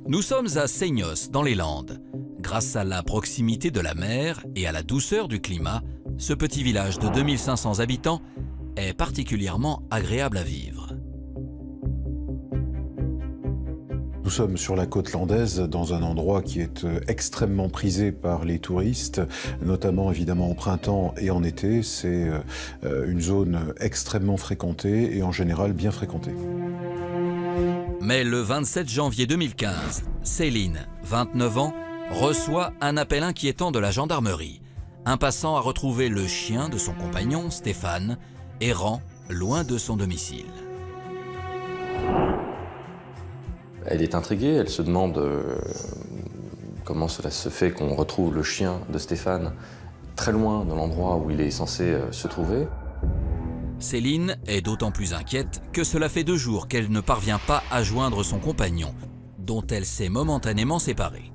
Nous sommes à Seignos, dans les Landes. Grâce à la proximité de la mer et à la douceur du climat, ce petit village de 2500 habitants est particulièrement agréable à vivre. Nous sommes sur la côte landaise, dans un endroit qui est extrêmement prisé par les touristes, notamment évidemment au printemps et en été. C'est une zone extrêmement fréquentée et en général bien fréquentée. Mais le 27 janvier 2015, Céline, 29 ans, reçoit un appel inquiétant de la gendarmerie. Un passant a retrouvé le chien de son compagnon, Stéphane, errant loin de son domicile. Elle est intriguée, elle se demande comment cela se fait qu'on retrouve le chien de Stéphane très loin de l'endroit où il est censé se trouver. Céline est d'autant plus inquiète que cela fait 2 jours qu'elle ne parvient pas à joindre son compagnon, dont elle s'est momentanément séparée.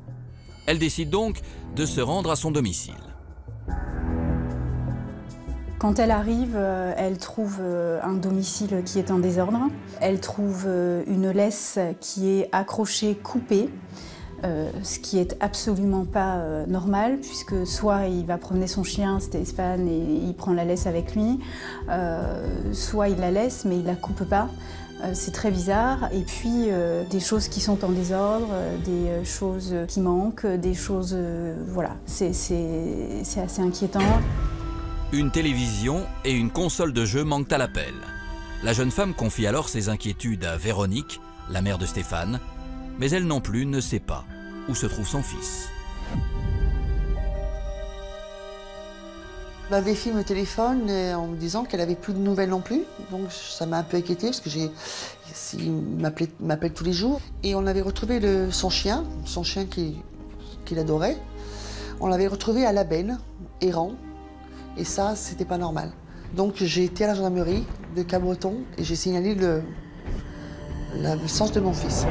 Elle décide donc de se rendre à son domicile. Quand elle arrive, elle trouve un domicile qui est en désordre. Elle trouve une laisse qui est accrochée, coupée, ce qui est absolument pas normal, puisque soit il va promener son chien, Stéphane, et il prend la laisse avec lui, soit il la laisse mais il la coupe pas. C'est très bizarre. Et puis des choses qui sont en désordre, des choses qui manquent, des choses... voilà, c'est assez inquiétant. Une télévision et une console de jeu manquent à l'appel. La jeune femme confie alors ses inquiétudes à Véronique, la mère de Stéphane, mais elle non plus ne sait pas où se trouve son fils. Ma belle-fille me téléphone en me disant qu'elle n'avait plus de nouvelles non plus. Donc ça m'a un peu inquiétée parce que il m'appelle tous les jours. Et on avait retrouvé son chien qu'il adorait. On l'avait retrouvé à la benne, errant. Et ça, c'était pas normal. Donc j'ai été à la gendarmerie de Cabreton et j'ai signalé l'absence de mon fils.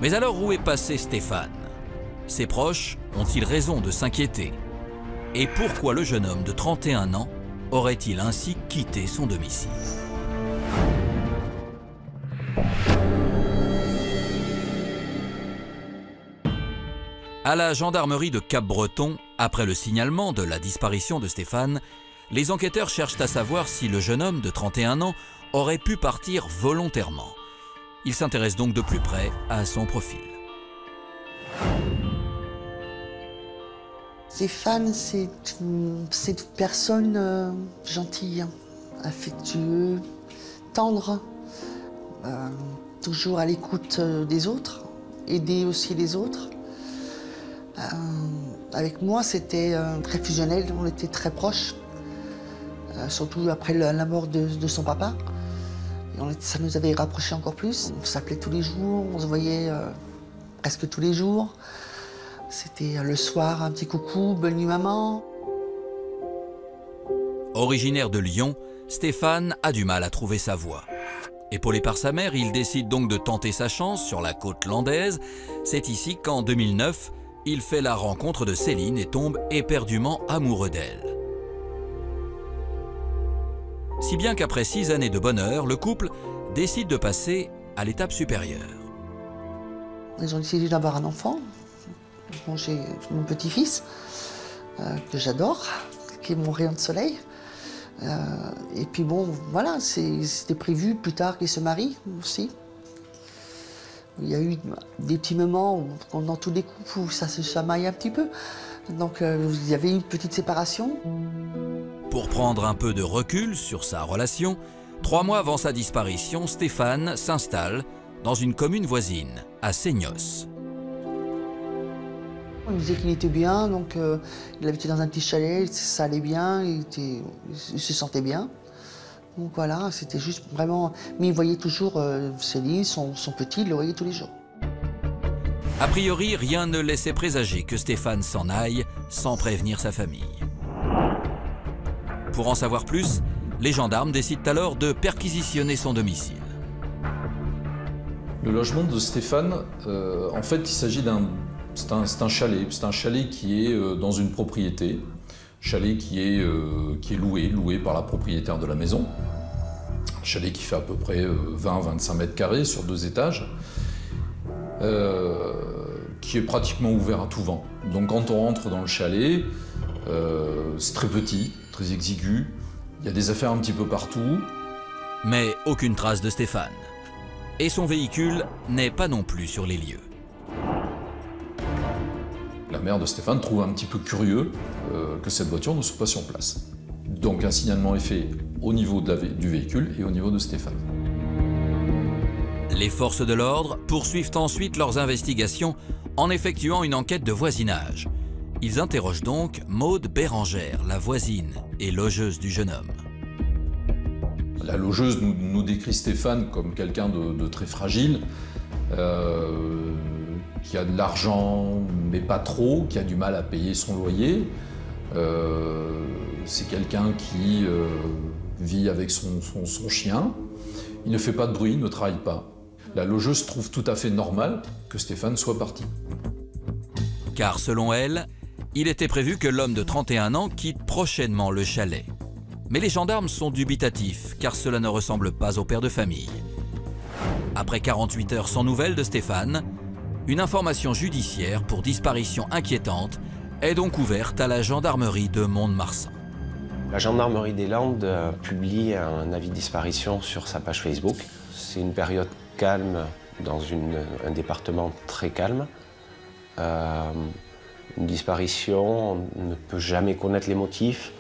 Mais alors où est passé Stéphane? Ses proches ont-ils raison de s'inquiéter? Et pourquoi le jeune homme de 31 ans aurait-il ainsi quitté son domicile? À la gendarmerie de Cap-Breton, après le signalement de la disparition de Stéphane, les enquêteurs cherchent à savoir si le jeune homme de 31 ans aurait pu partir volontairement. Ils s'intéressent donc de plus près à son profil. Stéphane, c'est une personne gentille, affectueuse, tendre, toujours à l'écoute des autres, aider aussi les autres. Avec moi, c'était très fusionnel, on était très proches, surtout après la mort de son papa. Et ça nous avait rapprochés encore plus. On s'appelait tous les jours, on se voyait presque tous les jours. C'était le soir, un petit coucou, bonne nuit maman. Originaire de Lyon, Stéphane a du mal à trouver sa voie. Épaulé par sa mère, il décide donc de tenter sa chance sur la côte landaise. C'est ici qu'en 2009, il fait la rencontre de Céline et tombe éperdument amoureux d'elle. Si bien qu'après 6 années de bonheur, le couple décide de passer à l'étape supérieure. Ils ont décidé d'avoir un enfant. Bon, j'ai mon petit-fils, que j'adore, qui est mon rayon de soleil. Et puis bon, voilà, c'était prévu plus tard qu'il se marie aussi. Il y a eu des petits moments où, dans tous les couples où ça se chamaille un petit peu. Donc il y avait une petite séparation. Pour prendre un peu de recul sur sa relation, 3 mois avant sa disparition, Stéphane s'installe dans une commune voisine, à Seignos. On me disait qu'il était bien, donc il habitait dans un petit chalet, ça allait bien, il se sentait bien. Donc voilà, c'était juste vraiment... Mais il voyait toujours Céline, son petit, il le voyait tous les jours. A priori, rien ne laissait présager que Stéphane s'en aille sans prévenir sa famille. Pour en savoir plus, les gendarmes décident alors de perquisitionner son domicile. Le logement de Stéphane, en fait, il s'agit c'est un chalet qui est dans une propriété, chalet qui est loué par la propriétaire de la maison. Un chalet qui fait à peu près 20-25 mètres carrés sur 2 étages. qui est pratiquement ouvert à tout vent. Donc quand on rentre dans le chalet, c'est très petit, très exigu, il y a des affaires un petit peu partout. Mais aucune trace de Stéphane. Et son véhicule n'est pas non plus sur les lieux. La mère de Stéphane trouve un petit peu curieux que cette voiture ne soit pas sur place. Donc un signalement est fait au niveau du véhicule et au niveau de Stéphane. Les forces de l'ordre poursuivent ensuite leurs investigations en effectuant une enquête de voisinage. Ils interrogent donc Maude Bérangère, la voisine et logeuse du jeune homme. La logeuse nous décrit Stéphane comme quelqu'un de très fragile, qui a de l'argent, mais pas trop, qui a du mal à payer son loyer. C'est quelqu'un qui vit avec son chien. Il ne fait pas de bruit, il ne travaille pas. La logeuse trouve tout à fait normal que Stéphane soit parti. Car selon elle, il était prévu que l'homme de 31 ans quitte prochainement le chalet. Mais les gendarmes sont dubitatifs, car cela ne ressemble pas au père de famille. Après 48 heures sans nouvelles de Stéphane, une information judiciaire pour disparition inquiétante est donc ouverte à la gendarmerie de Mont-de-Marsan. La gendarmerie des Landes publie un avis de disparition sur sa page Facebook. C'est une période calme dans un département très calme. Une disparition, on ne peut jamais connaître les motifs.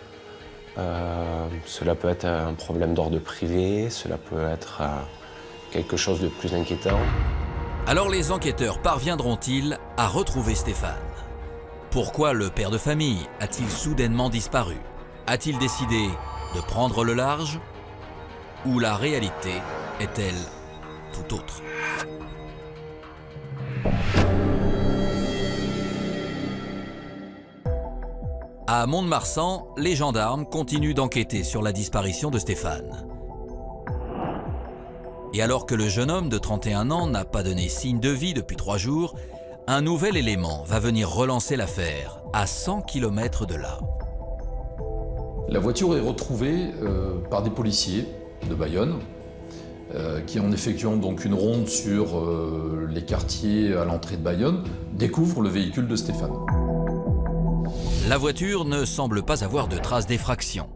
Cela peut être un problème d'ordre privé, cela peut être quelque chose de plus inquiétant. Alors les enquêteurs parviendront-ils à retrouver Stéphane? Pourquoi le père de famille a-t-il soudainement disparu? A-t-il décidé de prendre le large? Ou la réalité est-elle tout autre? À Mont-de-Marsan, les gendarmes continuent d'enquêter sur la disparition de Stéphane. Et alors que le jeune homme de 31 ans n'a pas donné signe de vie depuis 3 jours, un nouvel élément va venir relancer l'affaire à 100 km de là. La voiture est retrouvée par des policiers de Bayonne qui, en effectuant donc une ronde sur les quartiers à l'entrée de Bayonne, découvrent le véhicule de Stéphane. La voiture ne semble pas avoir de traces d'effraction.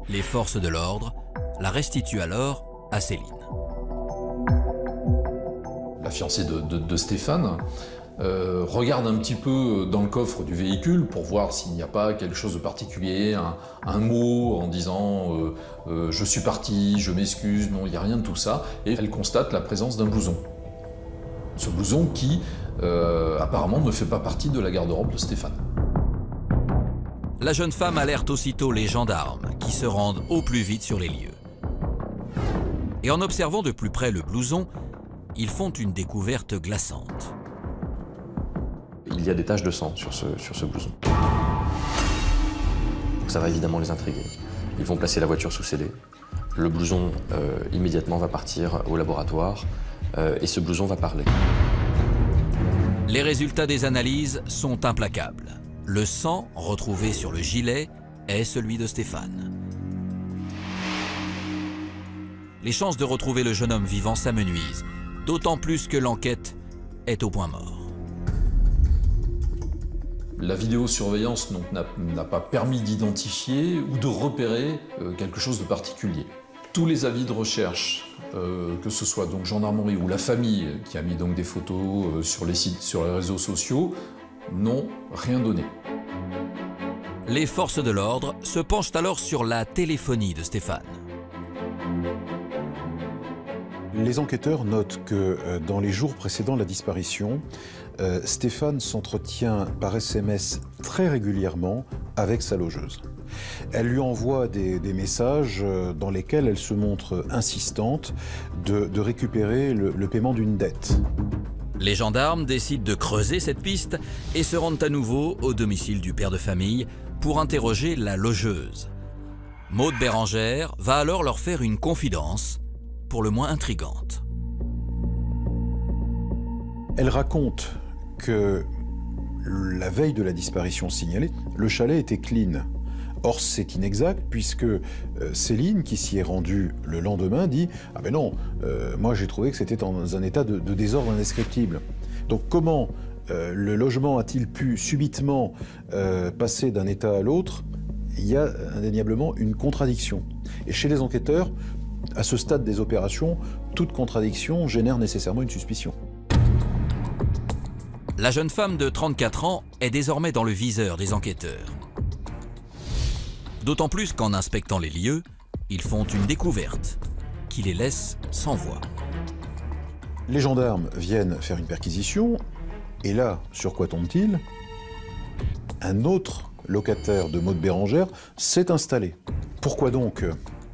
Les forces de l'ordre la restituent alors à Céline. La fiancée de Stéphane regarde un petit peu dans le coffre du véhicule pour voir s'il n'y a pas quelque chose de particulier, un mot en disant je suis parti, je m'excuse, non, il n'y a rien de tout ça. Et elle constate la présence d'un blouson. Ce blouson qui apparemment ne fait pas partie de la garde-robe de Stéphane. La jeune femme alerte aussitôt les gendarmes qui se rendent au plus vite sur les lieux. Et en observant de plus près le blouson, ils font une découverte glaçante. Il y a des taches de sang sur ce blouson. Donc ça va évidemment les intriguer. Ils vont placer la voiture sous scellé. Le blouson immédiatement va partir au laboratoire et ce blouson va parler. Les résultats des analyses sont implacables. Le sang retrouvé sur le gilet est celui de Stéphane. Les chances de retrouver le jeune homme vivant s'amenuisent, d'autant plus que l'enquête est au point mort. La vidéosurveillance n'a pas permis d'identifier ou de repérer quelque chose de particulier. Tous les avis de recherche, que ce soit donc gendarmerie ou la famille qui a mis donc des photos sur les sites, sur les réseaux sociaux, n'ont rien donné. Les forces de l'ordre se penchent alors sur la téléphonie de Stéphane. Les enquêteurs notent que dans les jours précédant la disparition, Stéphane s'entretient par SMS très régulièrement avec sa logeuse. Elle lui envoie des messages dans lesquels elle se montre insistante de récupérer le paiement d'une dette. Les gendarmes décident de creuser cette piste et se rendent à nouveau au domicile du père de famille pour interroger la logeuse. Maude Bérangère va alors leur faire une confidence, pour le moins intrigante. Elle raconte que la veille de la disparition signalée, le chalet était clean. Or, c'est inexact puisque Céline, qui s'y est rendue le lendemain, dit « Ah ben non, moi j'ai trouvé que c'était dans un état de désordre indescriptible ». Donc comment le logement a-t-il pu subitement passer d'un état à l'autre? Il y a indéniablement une contradiction. Et chez les enquêteurs, à ce stade des opérations, toute contradiction génère nécessairement une suspicion. La jeune femme de 34 ans est désormais dans le viseur des enquêteurs. D'autant plus qu'en inspectant les lieux, ils font une découverte qui les laisse sans voix. Les gendarmes viennent faire une perquisition, et là, sur quoi tombe-t-il? Un autre locataire de Maud Bérengère s'est installé. Pourquoi donc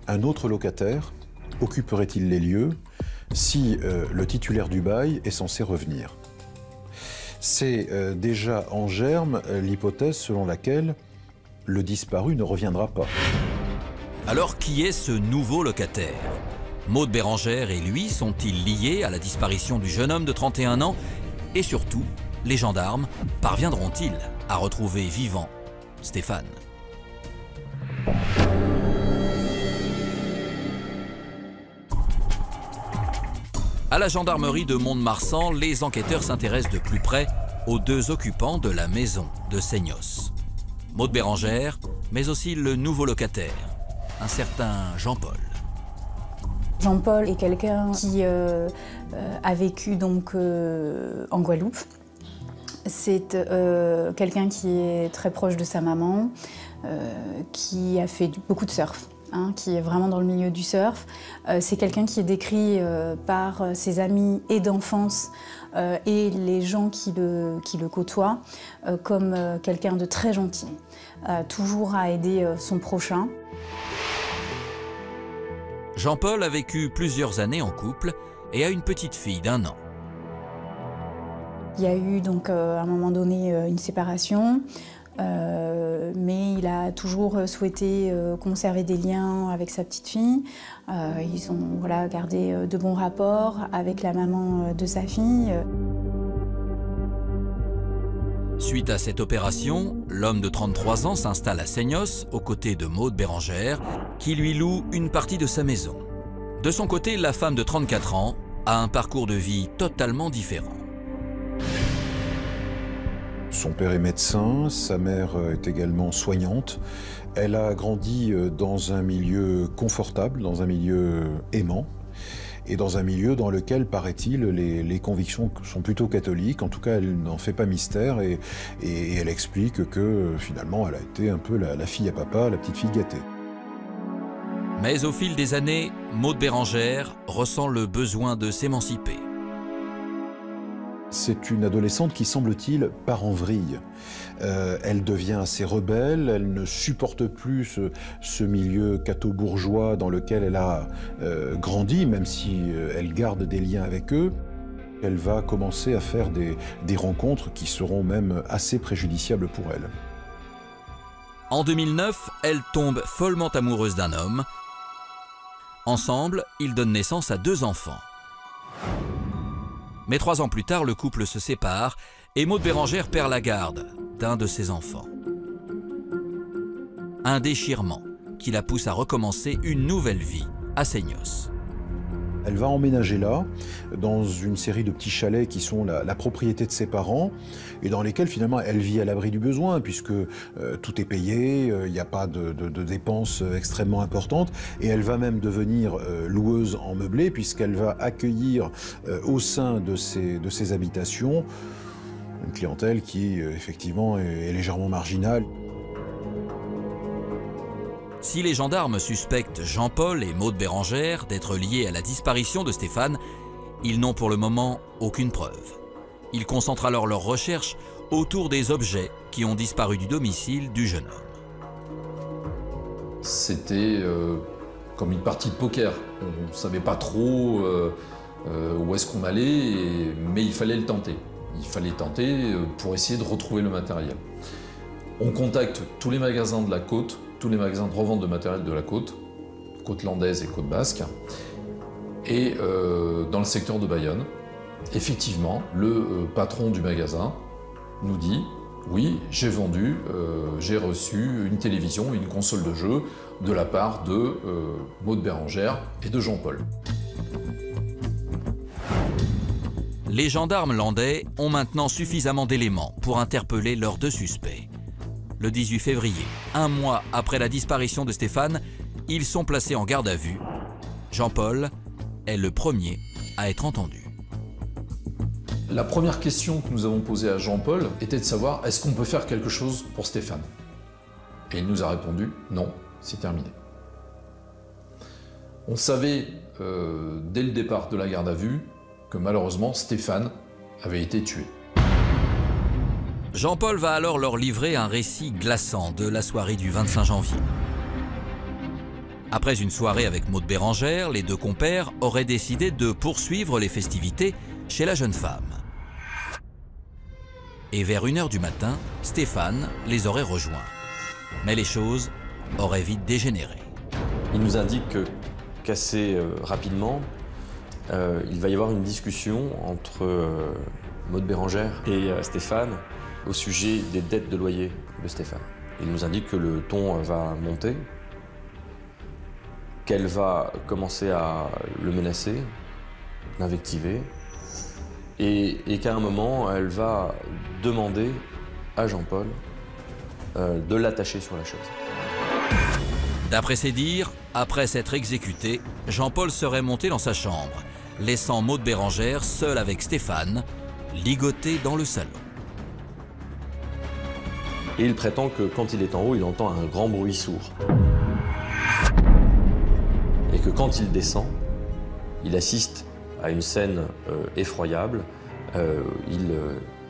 un autre locataire occuperait-il les lieux si le titulaire du bail est censé revenir? C'est déjà en germe l'hypothèse selon laquelle le disparu ne reviendra pas. Alors qui est ce nouveau locataire? Maud Bérengère et lui sont-ils liés à la disparition du jeune homme de 31 ans? Et surtout, les gendarmes parviendront-ils à retrouver vivant Stéphane? À la gendarmerie de Mont-de-Marsan, les enquêteurs s'intéressent de plus près aux deux occupants de la maison de Seignos. Maud Bérengère, mais aussi le nouveau locataire, un certain Jean-Paul. Jean-Paul est quelqu'un qui a vécu donc en Guadeloupe. C'est quelqu'un qui est très proche de sa maman, qui a fait beaucoup de surf, hein, qui est vraiment dans le milieu du surf. C'est quelqu'un qui est décrit par ses amis et d'enfance et les gens qui le côtoient comme quelqu'un de très gentil, toujours à aider son prochain. Jean-Paul a vécu plusieurs années en couple et a une petite fille d'1 an. Il y a eu donc à un moment donné une séparation, mais il a toujours souhaité conserver des liens avec sa petite fille. Ils ont gardé de bons rapports avec la maman de sa fille. Suite à cette opération, l'homme de 33 ans s'installe à Seignos aux côtés de Maud Bérengère, qui lui loue une partie de sa maison. De son côté, la femme de 34 ans a un parcours de vie totalement différent. Son père est médecin, sa mère est également soignante. Elle a grandi dans un milieu confortable, dans un milieu aimant, et dans un milieu dans lequel, paraît-il, les convictions sont plutôt catholiques. En tout cas, elle n'en fait pas mystère et elle explique que finalement, elle a été un peu la fille à papa, la petite fille gâtée. Mais au fil des années, Maud Bérengère ressent le besoin de s'émanciper. C'est une adolescente qui, semble-t-il, part en vrille. Elle devient assez rebelle, elle ne supporte plus ce milieu catho-bourgeois dans lequel elle a grandi, même si elle garde des liens avec eux. Elle va commencer à faire des rencontres qui seront même assez préjudiciables pour elle. En 2009, elle tombe follement amoureuse d'un homme. Ensemble, ils donnent naissance à 2 enfants. Mais 3 ans plus tard, le couple se sépare et Maud Bérengère perd la garde d'un de ses enfants. Un déchirement qui la pousse à recommencer une nouvelle vie à Seignos. Elle va emménager là, dans une série de petits chalets qui sont la propriété de ses parents et dans lesquels finalement elle vit à l'abri du besoin puisque tout est payé, il n'y a pas de dépenses extrêmement importantes et elle va même devenir loueuse en meublé puisqu'elle va accueillir au sein de ses habitations une clientèle qui effectivement est légèrement marginale. Si les gendarmes suspectent Jean-Paul et Maud Bérengère d'être liés à la disparition de Stéphane, ils n'ont pour le moment aucune preuve. Ils concentrent alors leurs recherches autour des objets qui ont disparu du domicile du jeune homme. C'était comme une partie de poker. On ne savait pas trop où est-ce qu'on allait, mais il fallait le tenter. Il fallait tenter pour essayer de retrouver le matériel. On contacte tous les magasins de la côte, tous les magasins de revente de matériel de la côte landaise et côte basque, et dans le secteur de Bayonne. Effectivement, le patron du magasin nous dit « Oui, j'ai vendu, j'ai reçu une télévision, une console de jeu de la part de Maud Bérengère et de Jean-Paul. » Les gendarmes landais ont maintenant suffisamment d'éléments pour interpeller leurs deux suspects. Le 18 février, un mois après la disparition de Stéphane, ils sont placés en garde à vue. Jean-Paul est le premier à être entendu. La première question que nous avons posée à Jean-Paul était de savoir est-ce qu'on peut faire quelque chose pour Stéphane? Et il nous a répondu non, c'est terminé. On savait dès le départ de la garde à vue que malheureusement Stéphane avait été tué. Jean-Paul va alors leur livrer un récit glaçant de la soirée du 25 janvier. Après une soirée avec Maud Bérengère, les deux compères auraient décidé de poursuivre les festivités chez la jeune femme. Et vers 1 h du matin, Stéphane les aurait rejoints. Mais les choses auraient vite dégénéré. Il nous indique qu'assez rapidement, il va y avoir une discussion entre Maud Bérengère et Stéphane au sujet des dettes de loyer de Stéphane. Il nous indique que le ton va monter, qu'elle va commencer à le menacer, l'invectiver, et qu'à un moment, elle va demander à Jean-Paul de l'attacher sur la chaise. D'après ses dires, après s'être exécuté, Jean-Paul serait monté dans sa chambre, laissant Maud Bérengère seule avec Stéphane, ligoté dans le salon. Et il prétend que quand il est en haut, il entend un grand bruit sourd. Et que quand il descend, il assiste à une scène effroyable.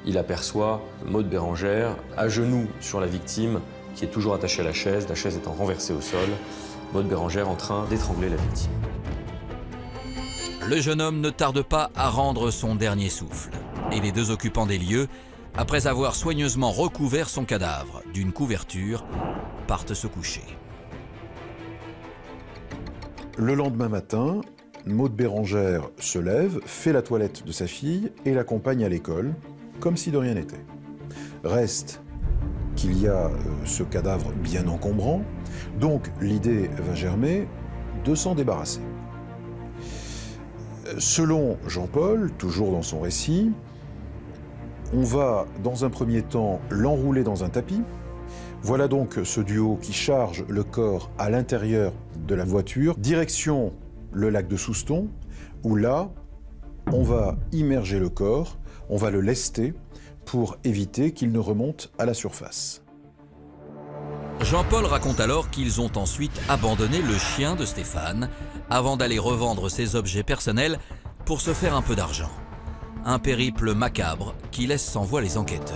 Il aperçoit Maud Bérengère à genoux sur la victime, qui est toujours attachée à la chaise étant renversée au sol, Maud Bérengère en train d'étrangler la victime. Le jeune homme ne tarde pas à rendre son dernier souffle, et les deux occupants des lieux, après avoir soigneusement recouvert son cadavre d'une couverture, partent se coucher. Le lendemain matin, Maud Bérengère se lève, fait la toilette de sa fille et l'accompagne à l'école, comme si de rien n'était. Reste qu'il y a ce cadavre bien encombrant, donc l'idée va germer de s'en débarrasser. Selon Jean-Paul, toujours dans son récit, on va dans un premier temps l'enrouler dans un tapis. Voilà donc ce duo qui charge le corps à l'intérieur de la voiture, direction le lac de Souston, où là, on va immerger le corps, on va le lester pour éviter qu'il ne remonte à la surface. Jean-Paul raconte alors qu'ils ont ensuite abandonné le chien de Stéphane avant d'aller revendre ses objets personnels pour se faire un peu d'argent. Un périple macabre qui laisse sans voix les enquêteurs.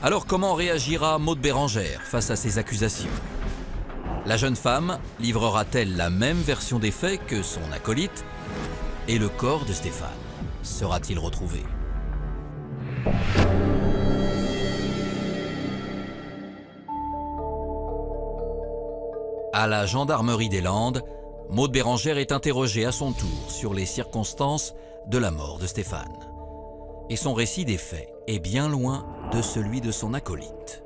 Alors comment réagira Maud Bérengère face à ces accusations? La jeune femme livrera-t-elle la même version des faits que son acolyte? Et le corps de Stéphane sera-t-il retrouvé? À la gendarmerie des Landes, Maud Bérengère est interrogée à son tour sur les circonstances de la mort de Stéphane. Et son récit des faits est bien loin de celui de son acolyte.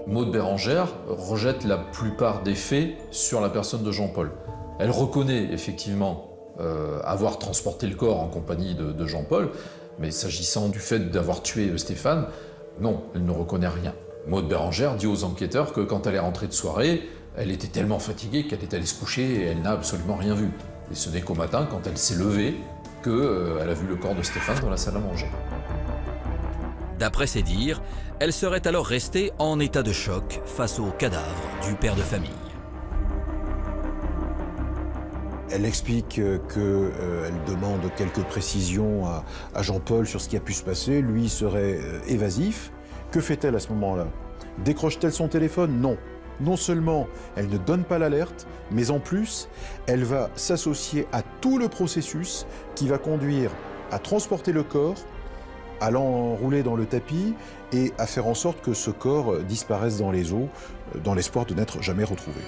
Maud Bérengère rejette la plupart des faits sur la personne de Jean-Paul. Elle reconnaît effectivement avoir transporté le corps en compagnie de Jean-Paul, mais s'agissant du fait d'avoir tué Stéphane, non, elle ne reconnaît rien. Maud Bérengère dit aux enquêteurs que quand elle est rentrée de soirée, elle était tellement fatiguée qu'elle est allée se coucher et elle n'a absolument rien vu. Et ce n'est qu'au matin, quand elle s'est levée, qu'elle a vu le corps de Stéphane dans la salle à manger. D'après ses dires, elle serait alors restée en état de choc face au cadavre du père de famille. Elle explique qu'elle demande quelques précisions à Jean-Paul sur ce qui a pu se passer. Lui serait évasif. Que fait-elle à ce moment-là? Décroche-t-elle son téléphone? Non. Non seulement elle ne donne pas l'alerte, mais en plus, elle va s'associer à tout le processus qui va conduire à transporter le corps, à l'enrouler dans le tapis et à faire en sorte que ce corps disparaisse dans les eaux, dans l'espoir de n'être jamais retrouvé.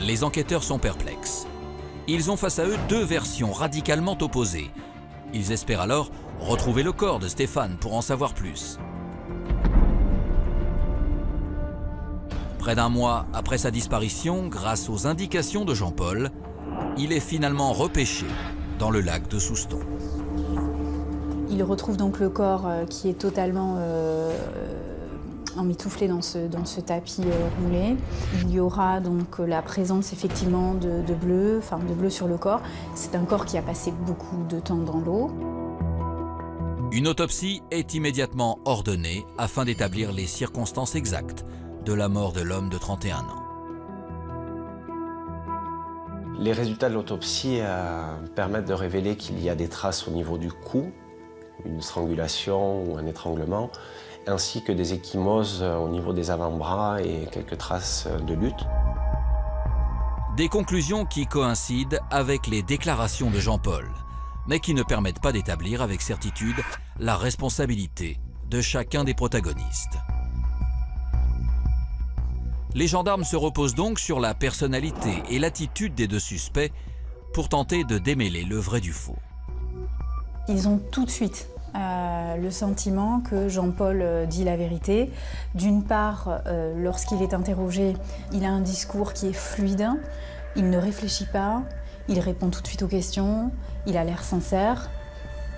Les enquêteurs sont perplexes. Ils ont face à eux deux versions radicalement opposées. Ils espèrent alors retrouver le corps de Stéphane pour en savoir plus. Près d'un mois après sa disparition, grâce aux indications de Jean-Paul, il est finalement repêché dans le lac de Souston. Il retrouve donc le corps qui est totalement emmitouflé dans ce tapis roulé. Il y aura donc la présence effectivement de bleu sur le corps. C'est un corps qui a passé beaucoup de temps dans l'eau. Une autopsie est immédiatement ordonnée afin d'établir les circonstances exactes de la mort de l'homme de 31 ans. Les résultats de l'autopsie permettent de révéler qu'il y a des traces au niveau du cou, une strangulation ou un étranglement, ainsi que des ecchymoses au niveau des avant-bras et quelques traces de lutte. Des conclusions qui coïncident avec les déclarations de Jean-Paul, mais qui ne permettent pas d'établir avec certitude la responsabilité de chacun des protagonistes. Les gendarmes se reposent donc sur la personnalité et l'attitude des deux suspects pour tenter de démêler le vrai du faux. Ils ont tout de suite le sentiment que Jean-Paul dit la vérité. D'une part, lorsqu'il est interrogé, il a un discours qui est fluide, il ne réfléchit pas, il répond tout de suite aux questions, il a l'air sincère.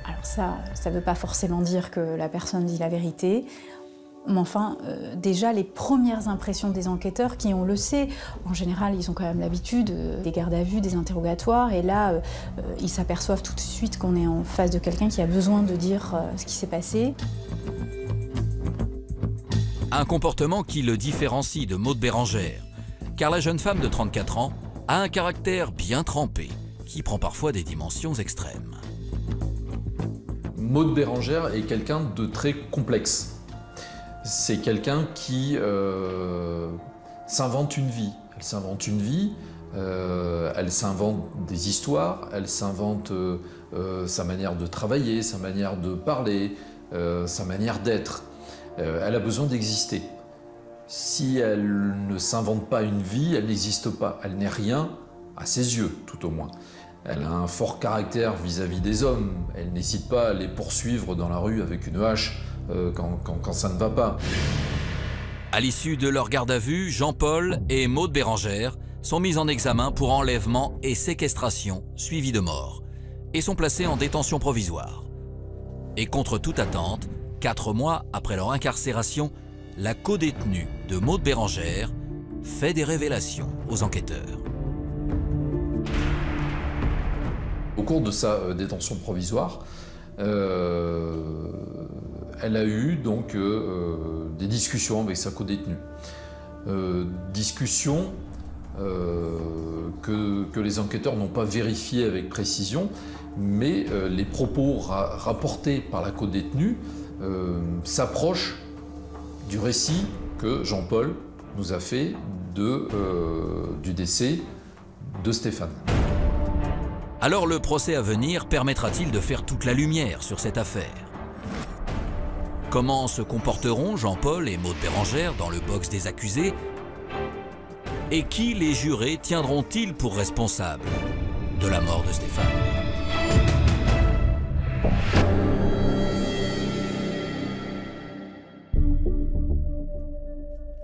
Alors ça ne veut pas forcément dire que la personne dit la vérité. Mais enfin, déjà, les premières impressions des enquêteurs, qui, on le sait, en général, ils ont quand même l'habitude des gardes à vue, des interrogatoires, et là, ils s'aperçoivent tout de suite qu'on est en face de quelqu'un qui a besoin de dire ce qui s'est passé. Un comportement qui le différencie de Maude Bérengère, car la jeune femme de 34 ans a un caractère bien trempé, qui prend parfois des dimensions extrêmes. Maude Bérengère est quelqu'un de très complexe. C'est quelqu'un qui s'invente une vie. Elle s'invente une vie, elle s'invente des histoires, elle s'invente sa manière de travailler, sa manière de parler, sa manière d'être. Elle a besoin d'exister. Si elle ne s'invente pas une vie, elle n'existe pas. Elle n'est rien, à ses yeux tout au moins. Elle a un fort caractère vis-à-vis des hommes. Elle n'hésite pas à les poursuivre dans la rue avec une hache quand ça ne va pas. À l'issue de leur garde à vue, Jean-Paul et Maude Bérengère sont mis en examen pour enlèvement et séquestration suivi de mort et sont placés en détention provisoire. Et contre toute attente, 4 mois après leur incarcération, la codétenue de Maude Bérengère fait des révélations aux enquêteurs. Au cours de sa détention provisoire, elle a eu donc des discussions avec sa codétenue. Discussions que les enquêteurs n'ont pas vérifiées avec précision, mais les propos rapportés par la codétenue s'approchent du récit que Jean-Paul nous a fait du décès de Stéphane. Alors le procès à venir permettra-t-il de faire toute la lumière sur cette affaire? Comment se comporteront Jean-Paul et Maude Bérengère dans le box des accusés? Et qui les jurés tiendront-ils pour responsables de la mort de Stéphane?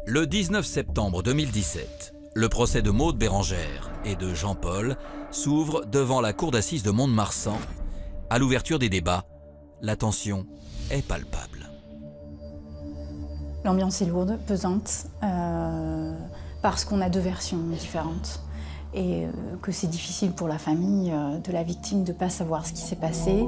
Le 19 septembre 2017, le procès de Maude Bérengère et de Jean-Paul s'ouvre devant la cour d'assises de Mont-de-Marsan. À l'ouverture des débats, la tension est palpable. L'ambiance est lourde, pesante, parce qu'on a deux versions différentes et que c'est difficile pour la famille de la victime de ne pas savoir ce qui s'est passé.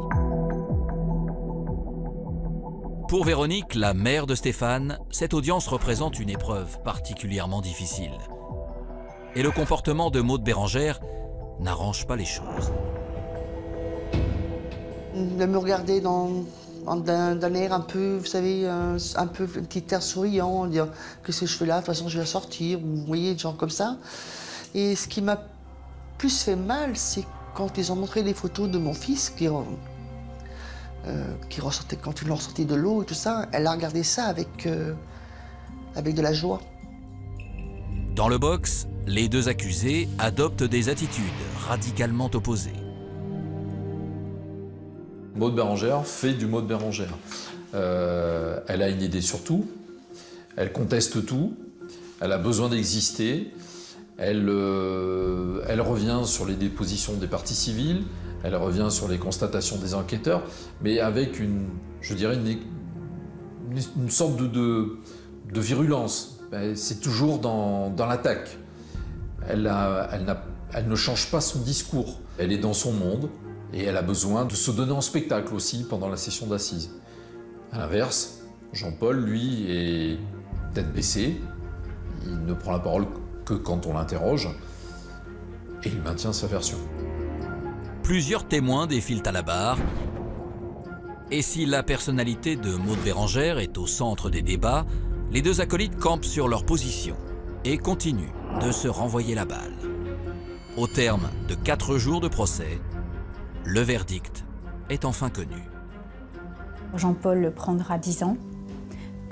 Pour Véronique, la mère de Stéphane, cette audience représente une épreuve particulièrement difficile. Et le comportement de Maude Bérengère n'arrange pas les choses. De me regarder d'un air un peu, vous savez, un petit air souriant, dire que ces cheveux-là, de toute façon, je vais sortir, vous voyez, des gens comme ça. Et ce qui m'a plus fait mal, c'est quand ils ont montré les photos de mon fils qui ressortait, quand ils l'ont ressorti de l'eau et tout ça, elle a regardé ça avec de la joie. Dans le box, les deux accusés adoptent des attitudes radicalement opposées. Maude Bérengère fait du Maude Bérengère. Elle a une idée sur tout, elle conteste tout, Elle a besoin d'exister. Elle revient sur les dépositions des parties civiles, elle revient sur les constatations des enquêteurs, mais avec je dirais une sorte de virulence. C'est toujours dans l'attaque. Elle ne change pas son discours. Elle est dans son monde et elle a besoin de se donner en spectacle aussi pendant la session d'assises. À l'inverse, Jean-Paul, lui, est tête baissée. Il ne prend la parole que quand on l'interroge, et il maintient sa version. Plusieurs témoins défilent à la barre, et si la personnalité de Maude Bérengère est au centre des débats, les deux acolytes campent sur leur position et continuent de se renvoyer la balle. Au terme de 4 jours de procès, le verdict est enfin connu. Jean-Paul prendra 10 ans,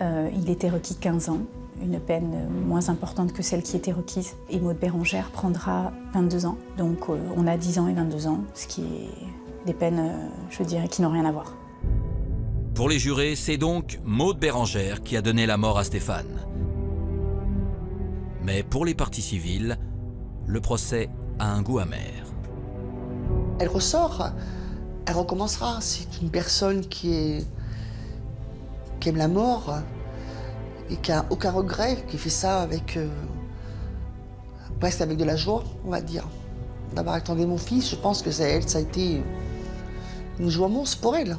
il était requis 15 ans. Une peine moins importante que celle qui était requise. Et Maude Bérengère prendra 22 ans. Donc on a 10 ans et 22 ans, ce qui est des peines, je dirais, qui n'ont rien à voir. Pour les jurés, c'est donc Maude Bérengère qui a donné la mort à Stéphane. Mais pour les parties civiles, le procès a un goût amer. Elle ressort, elle recommencera. C'est une personne qui aime la mort, et qui n'a aucun regret, qui fait ça avec presque avec de la joie, on va dire. D'avoir attendu mon fils, je pense que ça a été une joie monstre pour elle.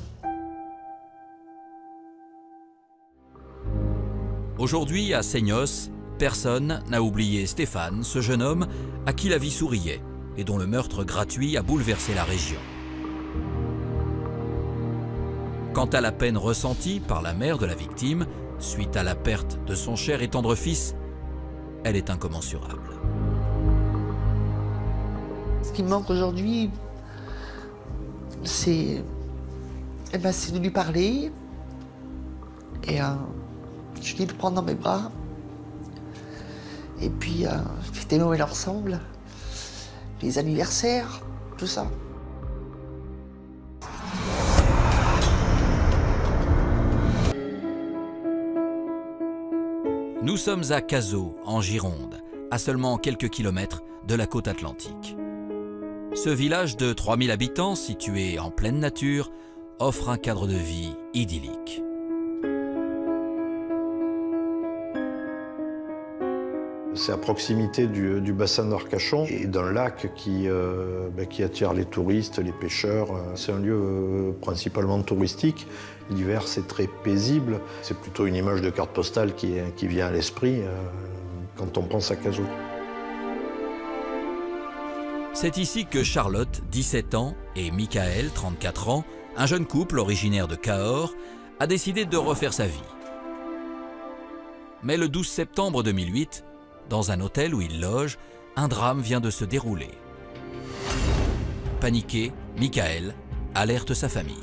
Aujourd'hui, à Seignos, personne n'a oublié Stéphane, ce jeune homme à qui la vie souriait et dont le meurtre gratuit a bouleversé la région. Quant à la peine ressentie par la mère de la victime, suite à la perte de son cher et tendre fils, elle est incommensurable. Ce qui me manque aujourd'hui, c'est de lui parler et je lui dis de prendre dans mes bras et puis fêter Noël ensemble, les anniversaires, tout ça. Nous sommes à Cazaux, en Gironde, à seulement quelques kilomètres de la côte atlantique. Ce village de 3000 habitants, situé en pleine nature, offre un cadre de vie idyllique. C'est à proximité du bassin d'Arcachon et d'un lac qui attire les touristes, les pêcheurs. C'est un lieu principalement touristique. L'hiver, c'est très paisible. C'est plutôt une image de carte postale qui vient à l'esprit quand on pense à Cazaux. C'est ici que Charlotte, 17 ans, et Michael, 34 ans, un jeune couple originaire de Cahors, a décidé de refaire sa vie. Mais le 12 septembre 2008, dans un hôtel où il loge, un drame vient de se dérouler. Paniqué, Michael alerte sa famille.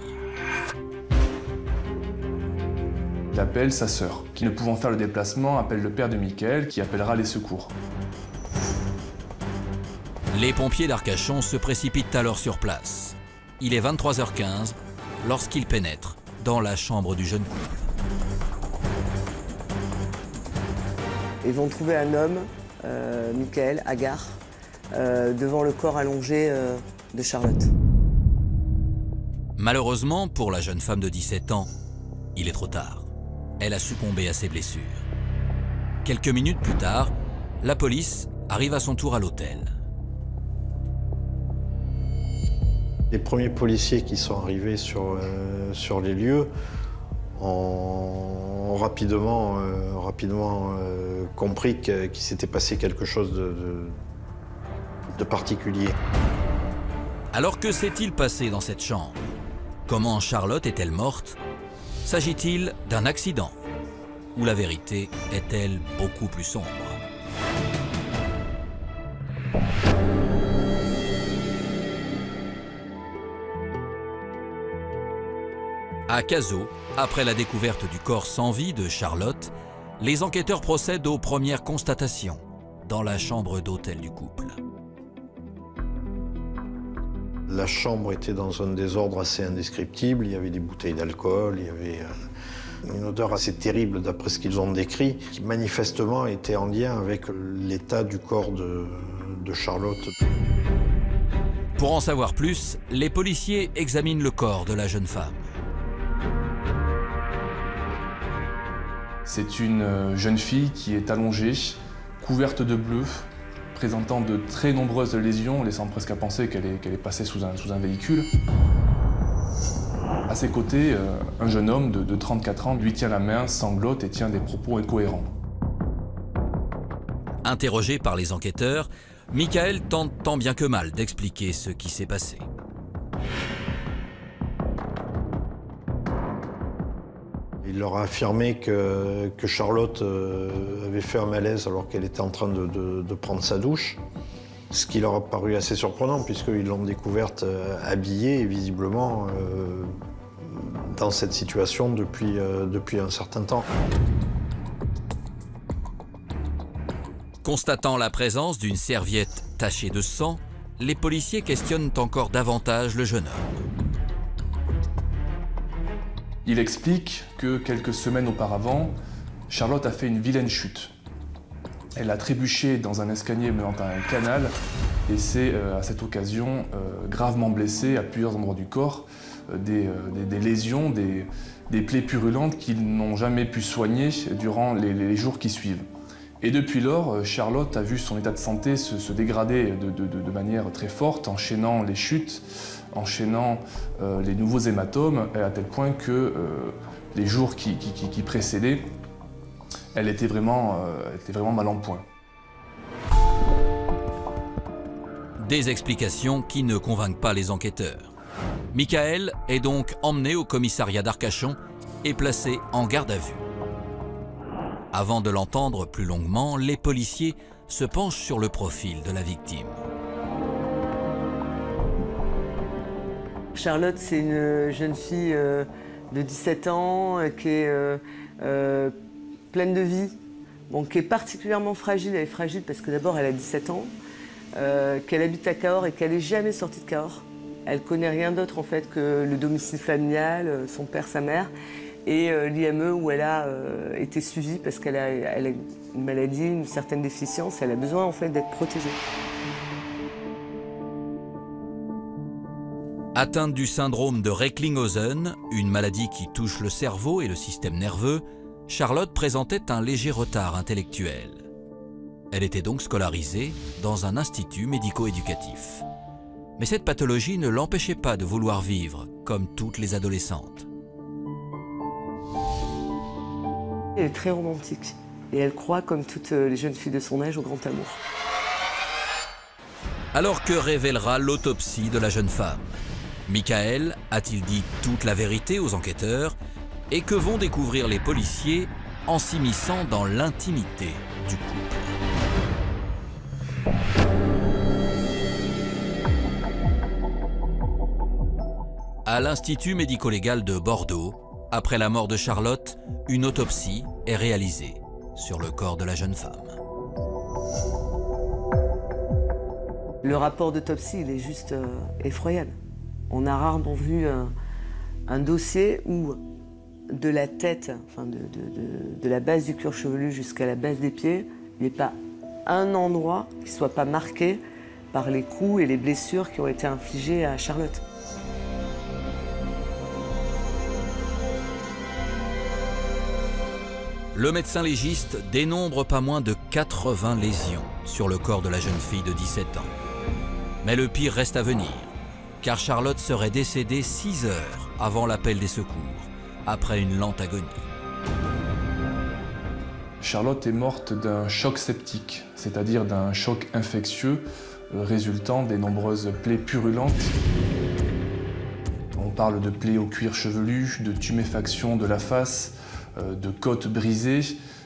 Il appelle sa sœur, qui ne pouvant faire le déplacement, appelle le père de Michael, qui appellera les secours. Les pompiers d'Arcachon se précipitent alors sur place. Il est 23h15 lorsqu'ils pénètrent dans la chambre du jeune couple. Ils vont trouver un homme, Michael, hagard, devant le corps allongé de Charlotte. Malheureusement, pour la jeune femme de 17 ans, il est trop tard. Elle a succombé à ses blessures. Quelques minutes plus tard, la police arrive à son tour à l'hôtel. Les premiers policiers qui sont arrivés sur les lieux ont rapidement compris qu'il s'était passé quelque chose de particulier. Alors que s'est-il passé dans cette chambre? Comment Charlotte est-elle morte? S'agit-il d'un accident? Ou la vérité est-elle beaucoup plus sombre? À Cazaux, après la découverte du corps sans vie de Charlotte, les enquêteurs procèdent aux premières constatations dans la chambre d'hôtel du couple. La chambre était dans un désordre assez indescriptible. Il y avait des bouteilles d'alcool, il y avait Une odeur assez terrible d'après ce qu'ils ont décrit, qui manifestement était en lien avec l'état du corps de Charlotte. Pour en savoir plus, les policiers examinent le corps de la jeune femme. C'est une jeune fille qui est allongée, couverte de bleu, présentant de très nombreuses lésions, laissant presque à penser qu'elle est passée sous un véhicule. À ses côtés, un jeune homme de 34 ans lui tient la main, sanglote et tient des propos incohérents. Interrogé par les enquêteurs, Michael tente tant bien que mal d'expliquer ce qui s'est passé. Il leur a affirmé que Charlotte avait fait un malaise alors qu'elle était en train de prendre sa douche. Ce qui leur a paru assez surprenant puisqu'ils l'ont découverte habillée et visiblement dans cette situation depuis un certain temps. Constatant la présence d'une serviette tachée de sang, les policiers questionnent encore davantage le jeune homme. Il explique que quelques semaines auparavant, Charlotte a fait une vilaine chute. Elle a trébuché dans un escalier menant à un canal et s'est à cette occasion gravement blessée à plusieurs endroits du corps, des lésions, des plaies purulentes qu'ils n'ont jamais pu soigner durant les jours qui suivent. Et depuis lors, Charlotte a vu son état de santé se dégrader de manière très forte, enchaînant les chutes, enchaînant les nouveaux hématomes, à tel point que les jours qui précédaient, elle était vraiment mal en point. Des explications qui ne convainquent pas les enquêteurs. Michael est donc emmené au commissariat d'Arcachon et placé en garde à vue. Avant de l'entendre plus longuement, les policiers se penchent sur le profil de la victime. Charlotte, c'est une jeune fille de 17 ans qui est pleine de vie, bon, qui est particulièrement fragile. Elle est fragile parce que d'abord elle a 17 ans, qu'elle habite à Cahors et qu'elle n'est jamais sortie de Cahors. Elle connaît rien d'autre en fait que le domicile familial, son père, sa mère, et l'IME où elle a été suivie parce qu'elle a une maladie, une certaine déficience, elle a besoin en fait d'être protégée. Atteinte du syndrome de Recklinghausen, une maladie qui touche le cerveau et le système nerveux, Charlotte présentait un léger retard intellectuel. Elle était donc scolarisée dans un institut médico-éducatif. Mais cette pathologie ne l'empêchait pas de vouloir vivre, comme toutes les adolescentes. Elle est très romantique et elle croit, comme toutes les jeunes filles de son âge, au grand amour. Alors que révélera l'autopsie de la jeune femme? Michael a-t-il dit toute la vérité aux enquêteurs? Et que vont découvrir les policiers en s'immisçant dans l'intimité du couple? À l'Institut médico-légal de Bordeaux, après la mort de Charlotte, une autopsie est réalisée sur le corps de la jeune femme. Le rapport d'autopsie, il est juste effroyable. On a rarement vu un dossier où de la tête, enfin de la base du cuir chevelu jusqu'à la base des pieds, il n'y a pas un endroit qui ne soit pas marqué par les coups et les blessures qui ont été infligées à Charlotte. Le médecin légiste dénombre pas moins de 80 lésions sur le corps de la jeune fille de 17 ans. Mais le pire reste à venir, car Charlotte serait décédée 6 heures avant l'appel des secours, après une lente agonie. Charlotte est morte d'un choc septique, c'est-à-dire d'un choc infectieux résultant des nombreuses plaies purulentes. On parle de plaies au cuir chevelu, de tuméfaction de la face, de côtes brisées,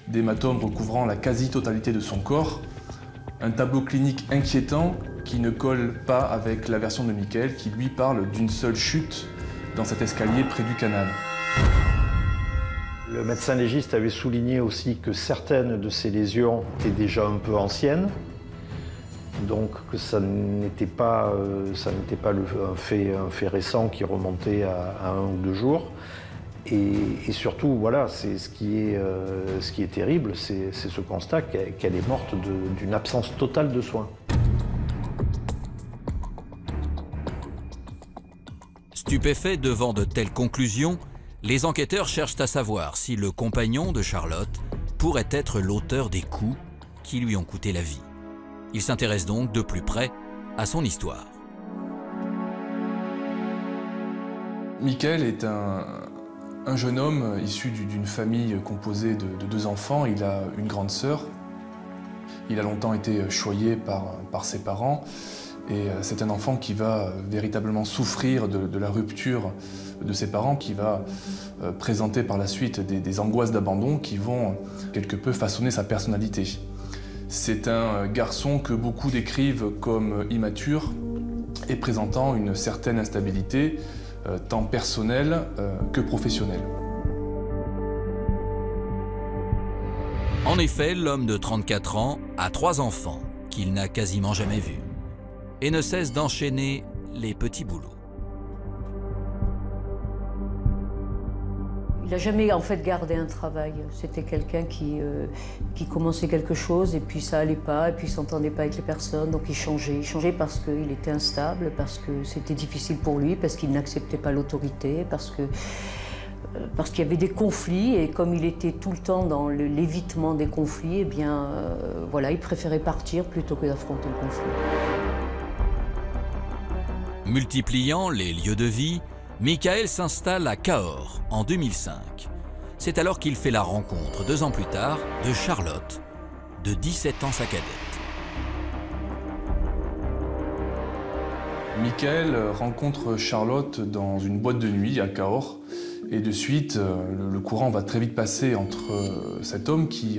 d'hématomes recouvrant la quasi-totalité de son corps. Un tableau clinique inquiétant qui ne colle pas avec la version de Michael qui lui parle d'une seule chute dans cet escalier près du canal. Le médecin légiste avait souligné aussi que certaines de ces lésions étaient déjà un peu anciennes, donc que ça n'était pas un fait récent qui remontait à 1 ou 2 jours, Et surtout, voilà, c'est ce qui est terrible, c'est ce constat qu'elle est morte d'une absence totale de soins. Stupéfaits devant de telles conclusions, les enquêteurs cherchent à savoir si le compagnon de Charlotte pourrait être l'auteur des coups qui lui ont coûté la vie. Ils s'intéressent donc de plus près à son histoire. Michael est un jeune homme issu d'une famille composée de 2 enfants. Il a une grande sœur. Il a longtemps été choyé par ses parents. Et c'est un enfant qui va véritablement souffrir de la rupture de ses parents, qui va présenter par la suite des angoisses d'abandon qui vont quelque peu façonner sa personnalité. C'est un garçon que beaucoup décrivent comme immature et présentant une certaine instabilité, tant personnelle que professionnelle. En effet, l'homme de 34 ans a 3 enfants qu'il n'a quasiment jamais vus et ne cesse d'enchaîner les petits boulots. Il n'a jamais en fait gardé un travail. C'était quelqu'un qui commençait quelque chose et puis ça allait pas, et puis il s'entendait pas avec les personnes, donc il changeait. Il changeait parce qu'il était instable, parce que c'était difficile pour lui, parce qu'il n'acceptait pas l'autorité, parce qu'il y avait des conflits, et comme il était tout le temps dans l'évitement des conflits, eh bien voilà, il préférait partir plutôt que d'affronter le conflit. Multipliant les lieux de vie, Michael s'installe à Cahors en 2005. C'est alors qu'il fait la rencontre, 2 ans plus tard, de Charlotte, de 17 ans sa cadette. Michael rencontre Charlotte dans une boîte de nuit à Cahors. Et de suite, le courant va très vite passer entre cet homme qui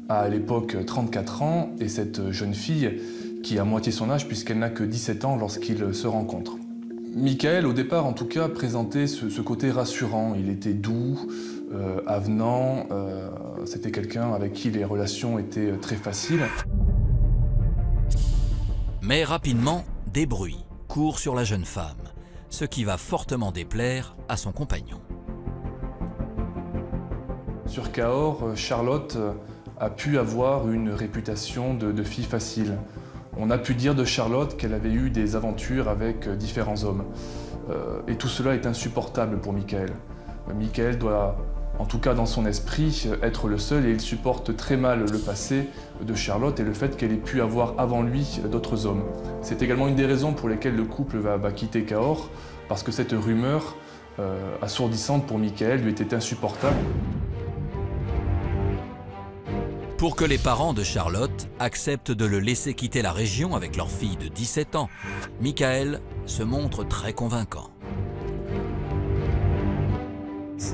a à l'époque 34 ans et cette jeune fille qui a moitié son âge puisqu'elle n'a que 17 ans lorsqu'ils se rencontrent. Michael, au départ en tout cas, présentait ce côté rassurant. Il était doux, avenant, c'était quelqu'un avec qui les relations étaient très faciles. Mais rapidement, des bruits courent sur la jeune femme, ce qui va fortement déplaire à son compagnon. Sur Cahors, Charlotte a pu avoir une réputation de fille facile. On a pu dire de Charlotte qu'elle avait eu des aventures avec différents hommes. Et tout cela est insupportable pour Michael. Michael doit, en tout cas dans son esprit, être le seul, et il supporte très mal le passé de Charlotte et le fait qu'elle ait pu avoir avant lui d'autres hommes. C'est également une des raisons pour lesquelles le couple va quitter Cahors, parce que cette rumeur assourdissante pour Michael lui était insupportable. Pour que les parents de Charlotte acceptent de le laisser quitter la région avec leur fille de 17 ans, Michael se montre très convaincant.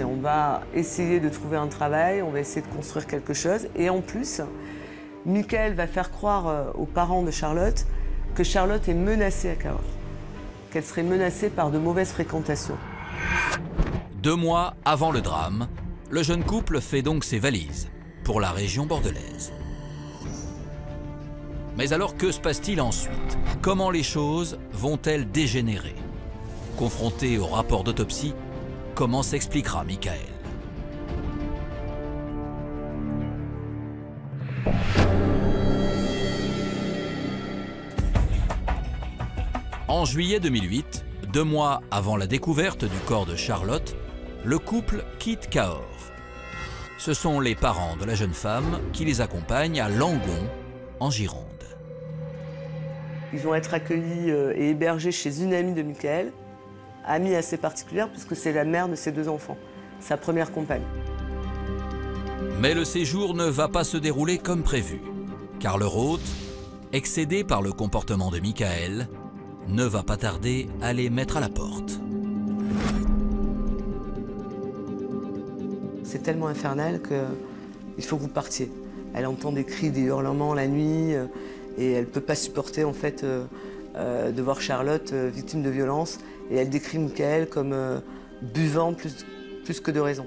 On va essayer de trouver un travail, on va essayer de construire quelque chose. Et en plus, Michael va faire croire aux parents de Charlotte que Charlotte est menacée à Cahors, qu'elle serait menacée par de mauvaises fréquentations. 2 mois avant le drame, le jeune couple fait donc ses valises pour la région bordelaise. Mais alors que se passe-t-il ensuite? Comment les choses vont-elles dégénérer? Confronté au rapport d'autopsie, comment s'expliquera Michael? En juillet 2008, 2 mois avant la découverte du corps de Charlotte, le couple quitte Cahors. Ce sont les parents de la jeune femme qui les accompagnent à Langon, en Gironde. Ils vont être accueillis et hébergés chez une amie de Michael, amie assez particulière puisque c'est la mère de ses 2 enfants, sa première compagne. Mais le séjour ne va pas se dérouler comme prévu, car leur hôte, excédé par le comportement de Michael, ne va pas tarder à les mettre à la porte. C'est tellement infernal qu'il faut que vous partiez. Elle entend des cris, des hurlements la nuit et elle ne peut pas supporter en fait de voir Charlotte victime de violence, et elle décrit Michael comme buvant plus que de raison.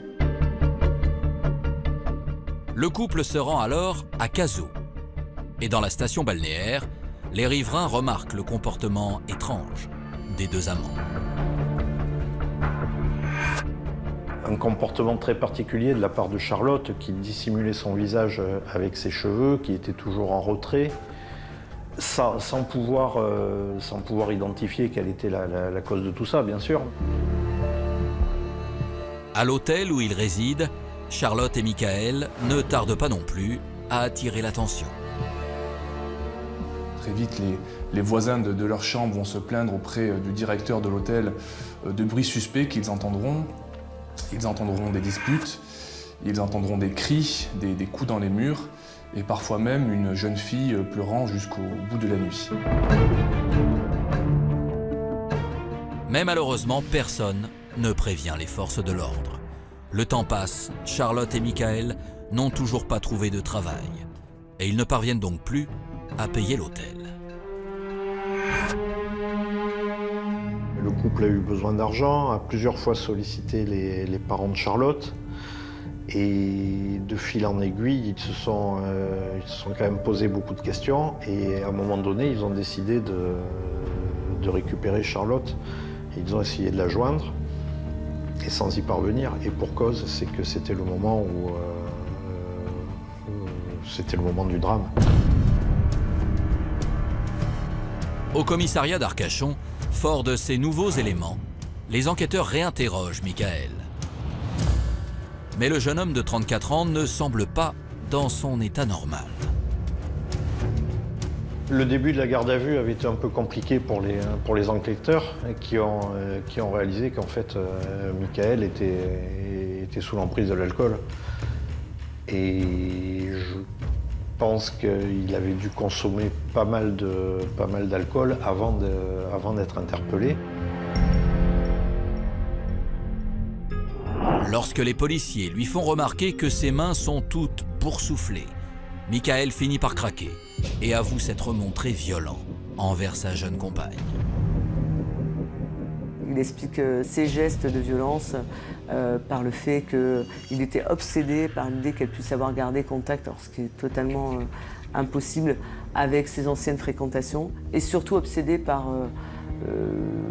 Le couple se rend alors à Cazaux. Et dans la station balnéaire, les riverains remarquent le comportement étrange des 2 amants. Un comportement très particulier de la part de Charlotte qui dissimulait son visage avec ses cheveux, qui était toujours en retrait, sans pouvoir identifier quelle était la cause de tout ça, bien sûr. À l'hôtel où ils résident, Charlotte et Michael ne tardent pas non plus à attirer l'attention. Très vite, les voisins de leur chambre vont se plaindre auprès du directeur de l'hôtel de bruits suspects qu'ils entendront. Ils entendront des disputes, ils entendront des cris, des coups dans les murs, et parfois même une jeune fille pleurant jusqu'au bout de la nuit. Mais malheureusement, personne ne prévient les forces de l'ordre. Le temps passe, Charlotte et Michael n'ont toujours pas trouvé de travail. Et ils ne parviennent donc plus à payer l'hôtel. Le couple a eu besoin d'argent, a plusieurs fois sollicité les parents de Charlotte. Et de fil en aiguille, ils se sont quand même posé beaucoup de questions. Et à un moment donné, ils ont décidé de récupérer Charlotte. Ils ont essayé de la joindre, et sans y parvenir. Et pour cause, c'est que c'était le moment c'était le moment du drame. Au commissariat d'Arcachon, fort de ces nouveaux éléments, les enquêteurs réinterrogent Michael. Mais le jeune homme de 34 ans ne semble pas dans son état normal. Le début de la garde à vue avait été un peu compliqué pour les enquêteurs qui ont réalisé qu'en fait Michael était sous l'emprise de l'alcool. Et je pense qu'il avait dû consommer pas mal d'alcool avant d'être interpellé. Lorsque les policiers lui font remarquer que ses mains sont toutes boursouflées, Michael finit par craquer et avoue s'être montré violent envers sa jeune compagne. Il explique ses gestes de violence par le fait qu'il était obsédé par l'idée qu'elle puisse avoir gardé contact, ce qui est totalement impossible avec ses anciennes fréquentations, et surtout obsédé par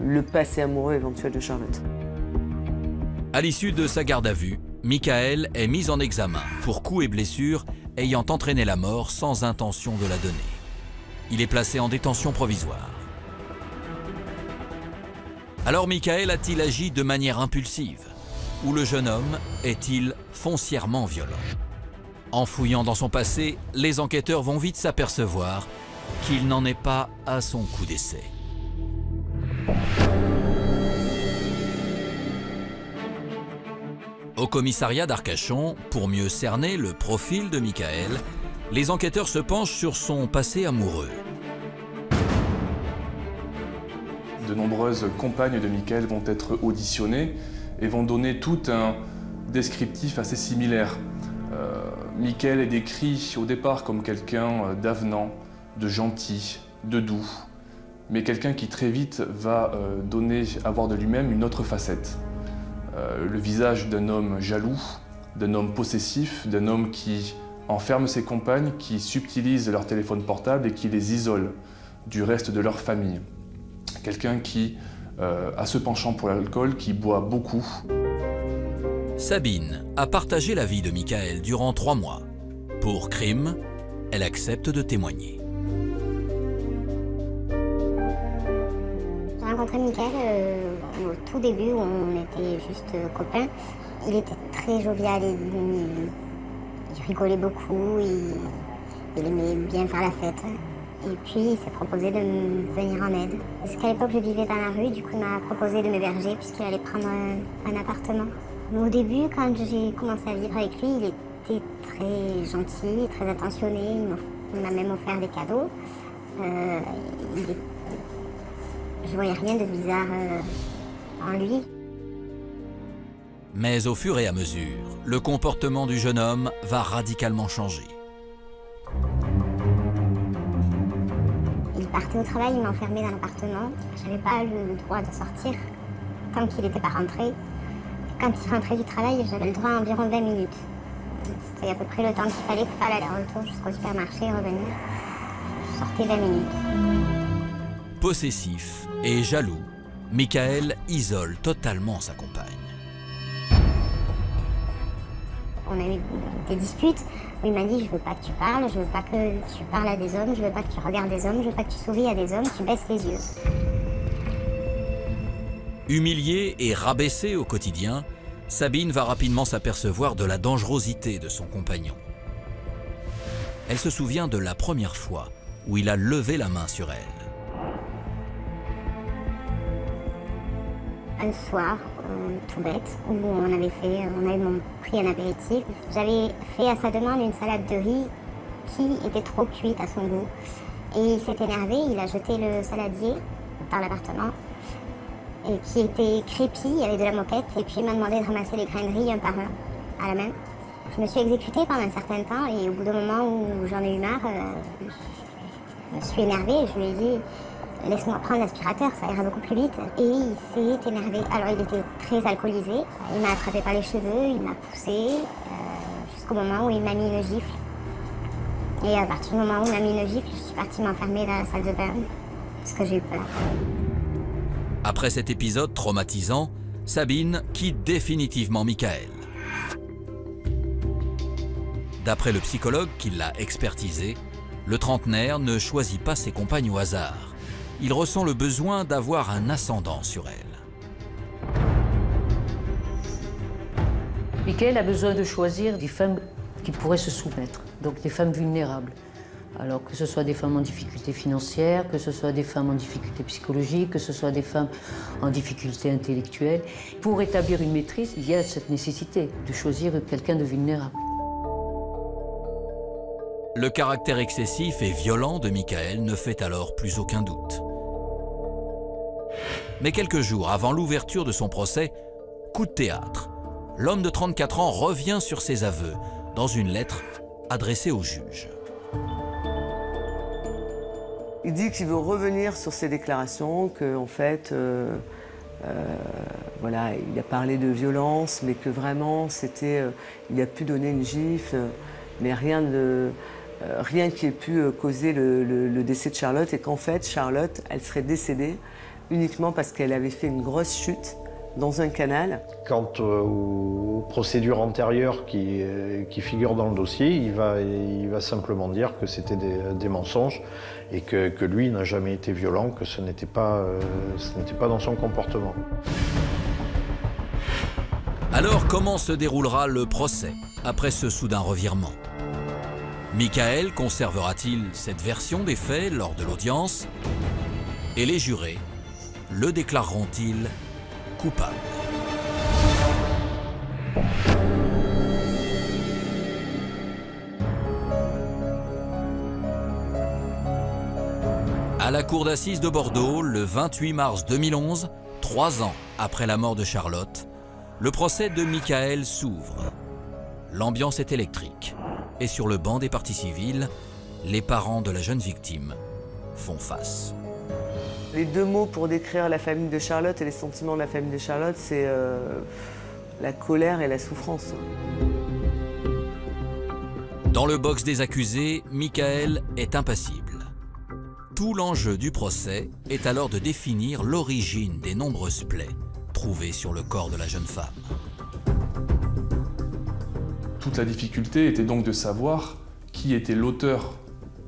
le passé amoureux éventuel de Charlotte. À l'issue de sa garde à vue, Michael est mis en examen pour coups et blessures ayant entraîné la mort sans intention de la donner. Il est placé en détention provisoire. Alors Michael a-t-il agi de manière impulsive? Ou le jeune homme est-il foncièrement violent? En fouillant dans son passé, les enquêteurs vont vite s'apercevoir qu'il n'en est pas à son coup d'essai. Au commissariat d'Arcachon, pour mieux cerner le profil de Michael, les enquêteurs se penchent sur son passé amoureux. De nombreuses compagnes de Michael vont être auditionnées et vont donner tout un descriptif assez similaire. Michael est décrit au départ comme quelqu'un d'avenant, de gentil, de doux, mais quelqu'un qui très vite va avoir de lui-même une autre facette. Le visage d'un homme jaloux, d'un homme possessif, d'un homme qui enferme ses compagnes, qui subtilise leur téléphone portable et qui les isole du reste de leur famille. Quelqu'un qui a ce penchant pour l'alcool, qui boit beaucoup. Sabine a partagé la vie de Michael durant 3 mois. Pour crime, elle accepte de témoigner. J'ai rencontré Michael au tout début où on était juste copains. Il était très jovial, il rigolait beaucoup, il aimait bien faire la fête. Et puis il s'est proposé de me venir en aide. Parce qu'à l'époque je vivais dans la rue, du coup il m'a proposé de m'héberger puisqu'il allait prendre un appartement. Mais au début, quand j'ai commencé à vivre avec lui, il était très gentil, très attentionné, il m'a même offert des cadeaux. Je voyais rien de bizarre en lui. Mais au fur et à mesure, le comportement du jeune homme va radicalement changer. Il partait au travail, il m'enfermait dans l'appartement. Je n'avais pas le droit de sortir tant qu'il n'était pas rentré. Quand il rentrait du travail, j'avais le droit à environ 20 minutes. C'était à peu près le temps qu'il fallait pour faire l'aller-retour jusqu'au supermarché et revenir. Je sortais 20 minutes. Possessif et jaloux, Michael isole totalement sa compagne. On a eu des disputes où il m'a dit « je veux pas que tu parles, je veux pas que tu parles à des hommes, je veux pas que tu regardes des hommes, je veux pas que tu souris à des hommes, tu baisses les yeux ». Humiliée et rabaissée au quotidien, Sabine va rapidement s'apercevoir de la dangerosité de son compagnon. Elle se souvient de la première fois où il a levé la main sur elle. Un soir, tout bête, où on avait pris un apéritif. J'avais fait à sa demande une salade de riz qui était trop cuite à son goût. Et il s'est énervé, il a jeté le saladier par l'appartement, et qui était crépi, il y avait de la moquette, et puis il m'a demandé de ramasser les grains de riz un par un, à la main. Je me suis exécutée pendant un certain temps, et au bout d'un moment où j'en ai eu marre, je me suis énervée, et je lui ai dit « laisse-moi prendre l'aspirateur, ça ira beaucoup plus vite ». Et il s'est énervé. Alors il était très alcoolisé, il m'a attrapé par les cheveux, il m'a poussé, jusqu'au moment où il m'a mis une gifle. Et à partir du moment où il m'a mis une gifle, je suis partie m'enfermer dans la salle de bain, parce que j'ai eu peur. Après cet épisode traumatisant, Sabine quitte définitivement Michael. D'après le psychologue qui l'a expertisé, le trentenaire ne choisit pas ses compagnes au hasard. Il ressent le besoin d'avoir un ascendant sur elle. Michael a besoin de choisir des femmes qui pourraient se soumettre, donc des femmes vulnérables. Alors que ce soit des femmes en difficulté financière, que ce soit des femmes en difficulté psychologique, que ce soit des femmes en difficulté intellectuelle. Pour établir une maîtrise, il y a cette nécessité de choisir quelqu'un de vulnérable. Le caractère excessif et violent de Michael ne fait alors plus aucun doute. Mais quelques jours avant l'ouverture de son procès, coup de théâtre. L'homme de 34 ans revient sur ses aveux dans une lettre adressée au juge. Il dit qu'il veut revenir sur ses déclarations, qu'en fait, voilà, il a parlé de violence, mais que vraiment, il a pu donner une gifle, mais rien qui ait pu causer le décès de Charlotte, et qu'en fait, Charlotte, elle serait décédée uniquement parce qu'elle avait fait une grosse chute dans un canal. Quant aux procédures antérieures qui figurent dans le dossier, il va simplement dire que c'était des mensonges et que lui n'a jamais été violent, que ce n'était pas dans son comportement. Alors comment se déroulera le procès après ce soudain revirement? Michael conservera-t-il cette version des faits lors de l'audience? Et les jurés le déclareront-ils coupable? À la cour d'assises de Bordeaux, le 28 mars 2011, 3 ans après la mort de Charlotte, le procès de Michael s'ouvre. L'ambiance est électrique et sur le banc des parties civiles, les parents de la jeune victime font face. Les deux mots pour décrire la famille de Charlotte et les sentiments de la famille de Charlotte, c'est la colère et la souffrance. Dans le box des accusés, Michael est impassible. Tout l'enjeu du procès est alors de définir l'origine des nombreuses plaies trouvées sur le corps de la jeune femme. Toute la difficulté était donc de savoir qui était l'auteur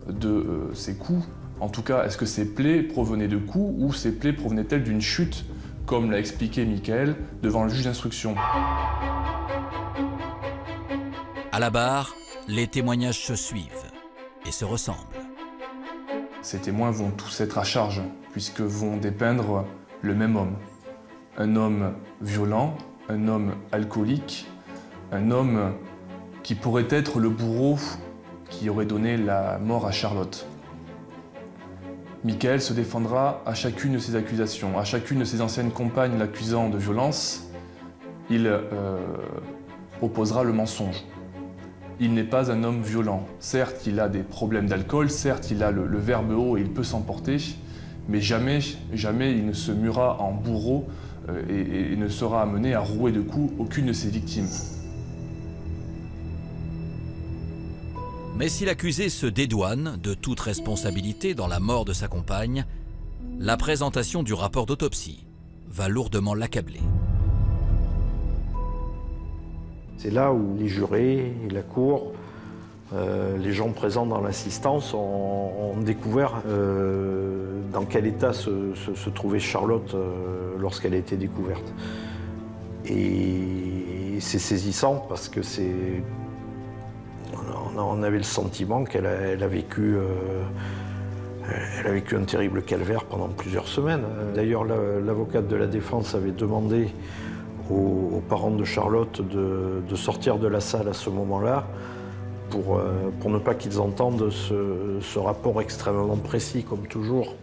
de ces coups. En tout cas, est-ce que ces plaies provenaient de coups ou ces plaies provenaient-elles d'une chute, comme l'a expliqué Michael devant le juge d'instruction. À la barre, les témoignages se suivent et se ressemblent. Ces témoins vont tous être à charge, puisque vont dépeindre le même homme. Un homme violent, un homme alcoolique, un homme qui pourrait être le bourreau qui aurait donné la mort à Charlotte. Michael se défendra à chacune de ses accusations, à chacune de ses anciennes compagnes l'accusant de violence, il opposera le mensonge. Il n'est pas un homme violent. Certes, il a des problèmes d'alcool, certes, il a le verbe haut et il peut s'emporter, mais jamais, jamais il ne se muera en bourreau et ne sera amené à rouer de coups aucune de ses victimes. Mais si l'accusé se dédouane de toute responsabilité dans la mort de sa compagne, la présentation du rapport d'autopsie va lourdement l'accabler. C'est là où les jurés et la cour, les gens présents dans l'assistance ont découvert dans quel état se trouvait Charlotte lorsqu'elle a été découverte. Et c'est saisissant parce que on avait le sentiment qu'elle a vécu un terrible calvaire pendant plusieurs semaines. D'ailleurs, l'avocate de la défense avait demandé aux parents de Charlotte de sortir de la salle à ce moment-là pour ne pas qu'ils entendent ce rapport extrêmement précis, comme toujours.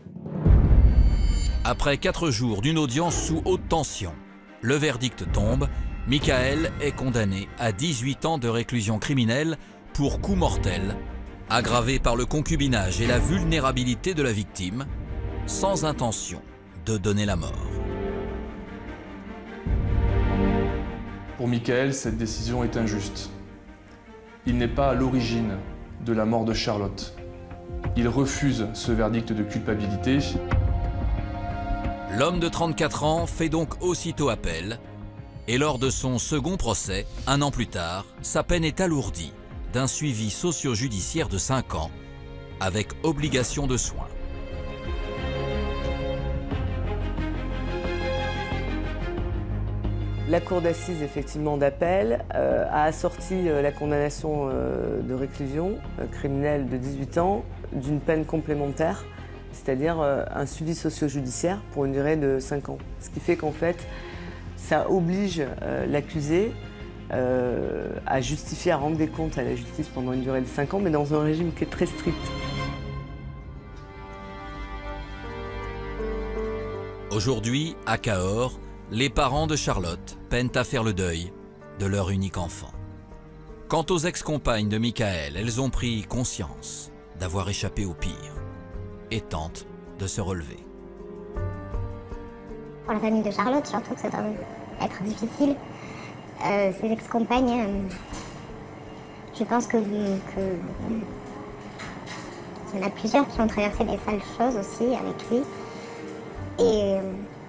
Après 4 jours d'une audience sous haute tension, le verdict tombe. Michael est condamné à 18 ans de réclusion criminelle pour coup mortel, aggravé par le concubinage et la vulnérabilité de la victime, sans intention de donner la mort. Pour Michael, cette décision est injuste. Il n'est pas à l'origine de la mort de Charlotte. Il refuse ce verdict de culpabilité. L'homme de 34 ans fait donc aussitôt appel, et lors de son second procès, 1 an plus tard, sa peine est alourdie d'un suivi socio-judiciaire de 5 ans, avec obligation de soins. La cour d'assises, effectivement, d'appel a assorti la condamnation de réclusion criminelle de 18 ans d'une peine complémentaire, c'est-à-dire un suivi socio-judiciaire pour une durée de 5 ans. Ce qui fait qu'en fait, ça oblige l'accusé à justifier, à rendre des comptes à la justice pendant une durée de 5 ans, mais dans un régime qui est très strict. Aujourd'hui, à Cahors, les parents de Charlotte peinent à faire le deuil de leur unique enfant. Quant aux ex-compagnes de Michael, elles ont pris conscience d'avoir échappé au pire et tentent de se relever. Pour la famille de Charlotte, surtout que ça doit être difficile. Ses ex-compagnes, je pense qu'il y en a plusieurs qui ont traversé des sales choses aussi avec lui. Et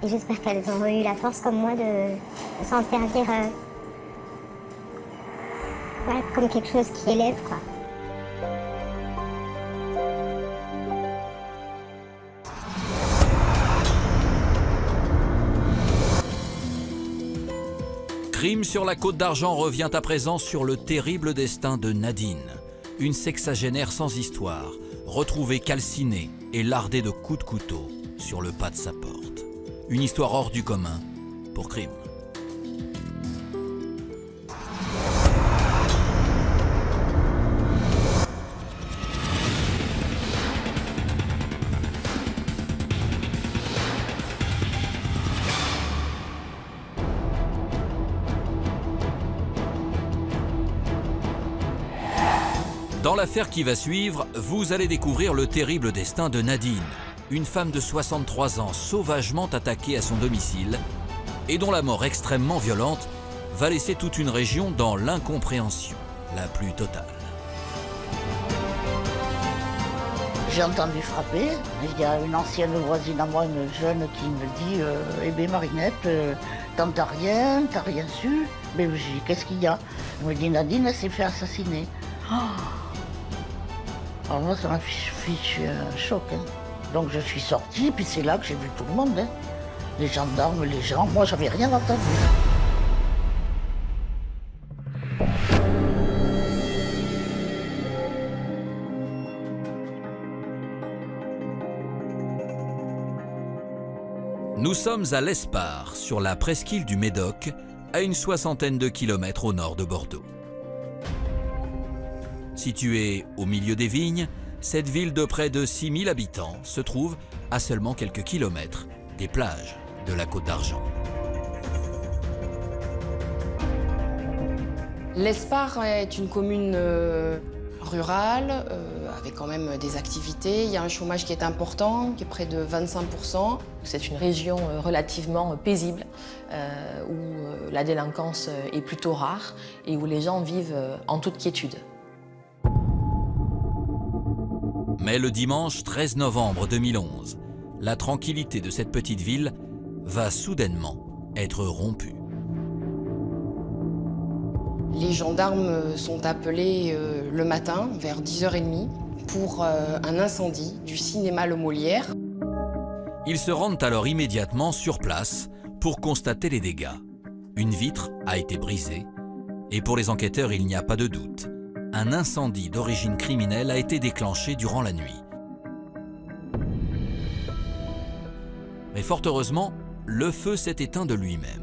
j'espère qu'elles auront eu la force comme moi de s'en servir voilà, comme quelque chose qui élève, quoi. Crime sur la Côte d'Argent revient à présent sur le terrible destin de Nadine, une sexagénaire sans histoire, retrouvée calcinée et lardée de coups de couteau sur le pas de sa porte. Une histoire hors du commun pour Crime. Dans l'affaire qui va suivre, vous allez découvrir le terrible destin de Nadine, une femme de 63 ans sauvagement attaquée à son domicile et dont la mort extrêmement violente va laisser toute une région dans l'incompréhension la plus totale. J'ai entendu frapper. Il y a une ancienne voisine à moi, une jeune, qui me dit « Eh bien Marinette, t'as rien su ?» Mais je dis « Qu'est-ce qu'il y a ?» Elle me dit « Nadine, elle s'est fait assassiner. Oh » Alors moi, ça m'a fichu un choc. Hein. Donc je suis sortie, puis c'est là que j'ai vu tout le monde. Hein. Les gendarmes, les gens, moi j'avais rien entendu. Nous sommes à l'Espard, sur la presqu'île du Médoc, à une 60aine de kilomètres au nord de Bordeaux. Située au milieu des vignes, cette ville de près de 6000 habitants se trouve à seulement quelques kilomètres des plages de la Côte d'Argent. L'Espard est une commune rurale, avec quand même des activités. Il y a un chômage qui est important, qui est près de 25%. C'est une région relativement paisible, où la délinquance est plutôt rare et où les gens vivent en toute quiétude. Mais le dimanche 13 novembre 2011, la tranquillité de cette petite ville va soudainement être rompue. Les gendarmes sont appelés le matin, vers 10h30, pour un incendie du cinéma Le Molière. Ils se rendent alors immédiatement sur place pour constater les dégâts. Une vitre a été brisée et pour les enquêteurs, il n'y a pas de doute. Un incendie d'origine criminelle a été déclenché durant la nuit. Mais fort heureusement, le feu s'est éteint de lui-même.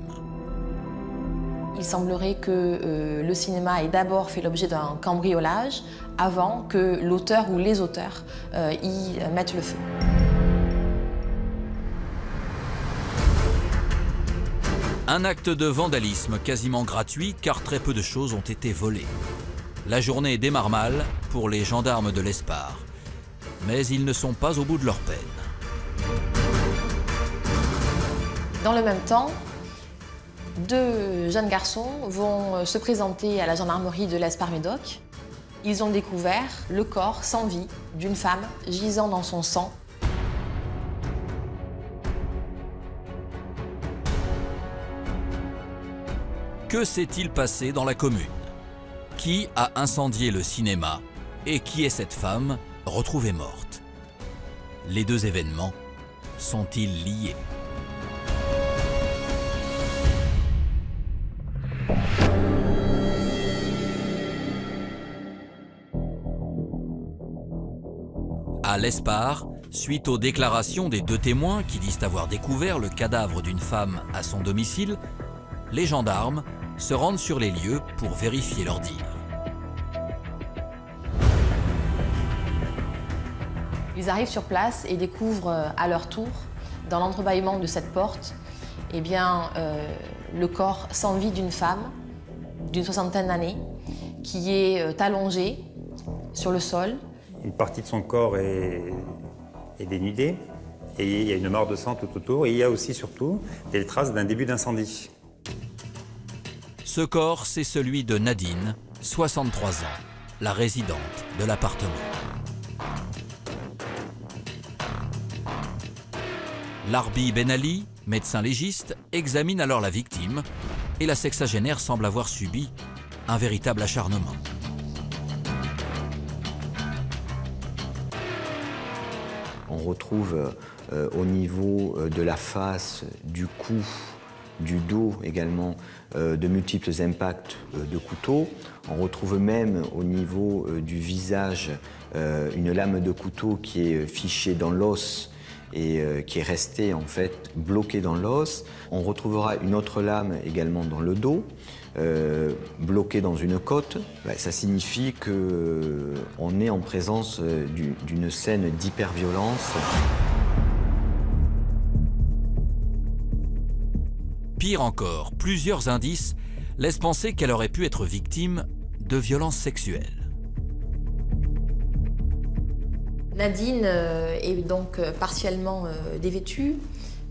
Il semblerait que le cinéma ait d'abord fait l'objet d'un cambriolage avant que l'auteur ou les auteurs y mettent le feu. Un acte de vandalisme quasiment gratuit car très peu de choses ont été volées. La journée démarre mal pour les gendarmes de l'Espar, mais ils ne sont pas au bout de leur peine. Dans le même temps, 2 jeunes garçons vont se présenter à la gendarmerie de l'Espar-Médoc. Ils ont découvert le corps sans vie d'une femme gisant dans son sang. Que s'est-il passé dans la commune? Qui a incendié le cinéma et qui est cette femme retrouvée morte? Les deux événements sont-ils liés? À l'Espar, suite aux déclarations des 2 témoins qui disent avoir découvert le cadavre d'une femme à son domicile, les gendarmes se rendent sur les lieux pour vérifier leurs dires. Ils arrivent sur place et découvrent à leur tour, dans l'entrebâillement de cette porte, eh bien, le corps sans vie d'une femme d'une 60aine d'années qui est allongée sur le sol. Une partie de son corps est dénudée et il y a une mare de sang tout autour. Et il y a aussi, surtout, des traces d'un début d'incendie. Ce corps, c'est celui de Nadine, 63 ans, la résidente de l'appartement. Larbi Ben Ali, médecin légiste, examine alors la victime et la sexagénaire semble avoir subi un véritable acharnement. On retrouve au niveau de la face, du cou, du dos également, de multiples impacts de couteau. On retrouve même au niveau du visage une lame de couteau qui est fichée dans l'os et qui est restée en fait bloquée dans l'os. On retrouvera une autre lame également dans le dos, bloquée dans une côte. Ça signifie qu'on est en présence d'une scène d'hyperviolence. Pire encore, plusieurs indices laissent penser qu'elle aurait pu être victime de violences sexuelles. Nadine est donc partiellement dévêtue.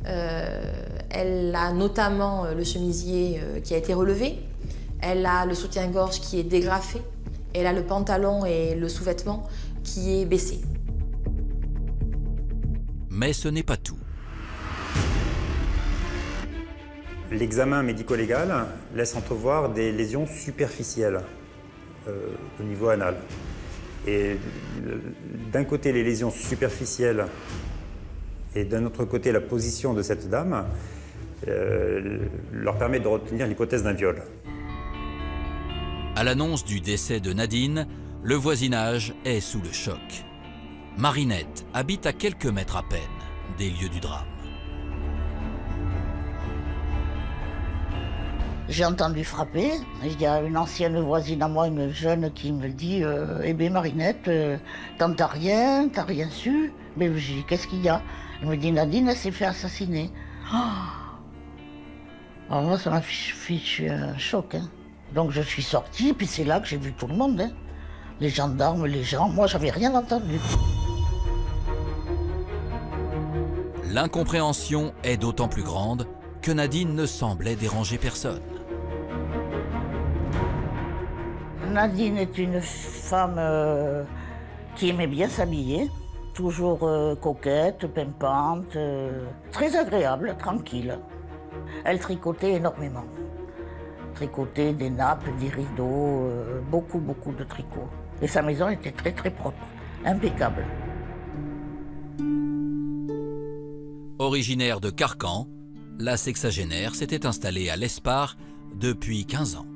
Elle a notamment le chemisier qui a été relevé. Elle a le soutien-gorge qui est dégrafé. Elle a le pantalon et le sous-vêtement qui est baissé. Mais ce n'est pas tout. L'examen médico-légal laisse entrevoir des lésions superficielles au niveau anal. Et d'un côté, les lésions superficielles et d'un autre côté, la position de cette dame leur permet de retenir l'hypothèse d'un viol. À l'annonce du décès de Nadine, le voisinage est sous le choc. Marinette habite à quelques mètres à peine des lieux du drame. J'ai entendu frapper. Il y a une ancienne voisine à moi, une jeune, qui me dit eh bien Marinette, t'as rien su? Mais j'ai dit qu'est-ce qu'il y a? Elle me dit Nadine, elle s'est fait assassiner. Oh. Alors moi, ça m'a fichu un choc. Hein. Donc je suis sortie, puis c'est là que j'ai vu tout le monde. Hein. Les gendarmes, les gens, moi j'avais rien entendu. L'incompréhension est d'autant plus grande que Nadine ne semblait déranger personne. Nadine est une femme qui aimait bien s'habiller, toujours coquette, pimpante, très agréable, tranquille. Elle tricotait énormément. tricoté des nappes, des rideaux, beaucoup de tricot. Et sa maison était très propre, impeccable. Originaire de Carcan, la sexagénaire s'était installée à l'Espard depuis 15 ans.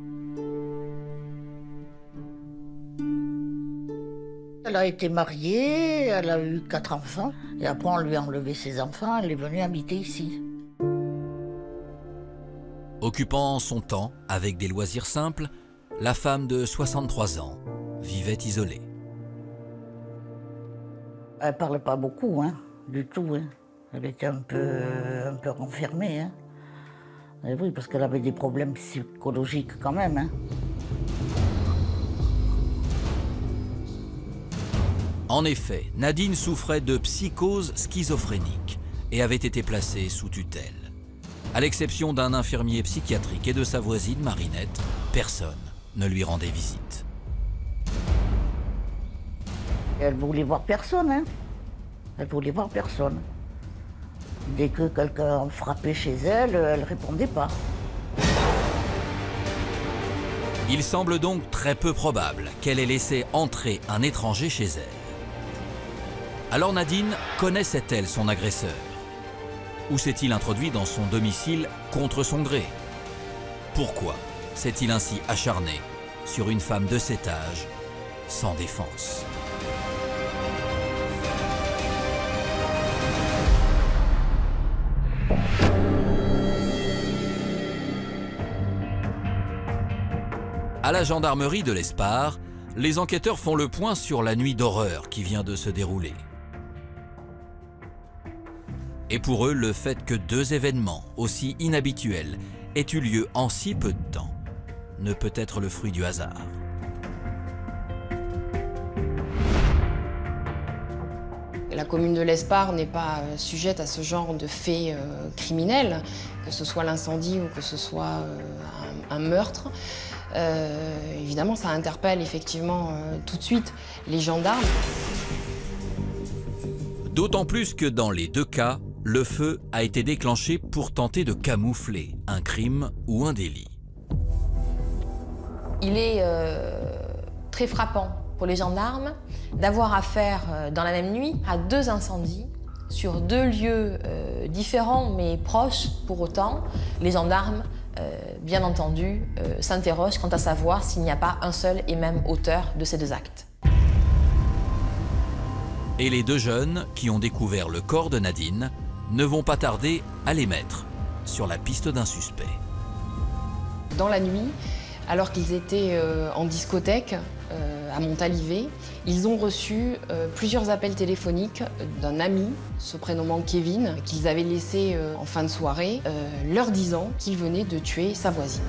Elle a été mariée, elle a eu 4 enfants, et après on lui a enlevé ses enfants, elle est venue habiter ici. Occupant son temps avec des loisirs simples, la femme de 63 ans vivait isolée. Elle parlait pas beaucoup, hein, du tout. Hein. Elle était un peu renfermée. Hein. Et oui, parce qu'elle avait des problèmes psychologiques quand même. Hein. En effet, Nadine souffrait de psychose schizophrénique et avait été placée sous tutelle. À l'exception d'un infirmier psychiatrique et de sa voisine Marinette, personne ne lui rendait visite. Elle voulait voir personne, hein. Elle voulait voir personne. Dès que quelqu'un frappait chez elle, elle ne répondait pas. Il semble donc très peu probable qu'elle ait laissé entrer un étranger chez elle. Alors Nadine connaissait-elle son agresseur? Ou s'est-il introduit dans son domicile contre son gré? Pourquoi s'est-il ainsi acharné sur une femme de cet âge, sans défense? À la gendarmerie de l'Espard, les enquêteurs font le point sur la nuit d'horreur qui vient de se dérouler. Et pour eux, le fait que 2 événements aussi inhabituels aient eu lieu en si peu de temps ne peut être le fruit du hasard. La commune de l'Espard n'est pas sujette à ce genre de faits criminels, que ce soit l'incendie ou que ce soit un meurtre. Évidemment, ça interpelle effectivement tout de suite les gendarmes. D'autant plus que dans les 2 cas, le feu a été déclenché pour tenter de camoufler un crime ou un délit. Il est très frappant pour les gendarmes d'avoir affaire dans la même nuit à 2 incendies sur 2 lieux différents mais proches pour autant. Les gendarmes, bien entendu, s'interrogent quant à savoir s'il n'y a pas un seul et même auteur de ces 2 actes. Et les 2 jeunes qui ont découvert le corps de Nadine ne vont pas tarder à les mettre sur la piste d'un suspect. Dans la nuit, alors qu'ils étaient en discothèque à Montalivet, ils ont reçu plusieurs appels téléphoniques d'un ami, se prénommant Kevin, qu'ils avaient laissé en fin de soirée, leur disant qu'il venait de tuer sa voisine.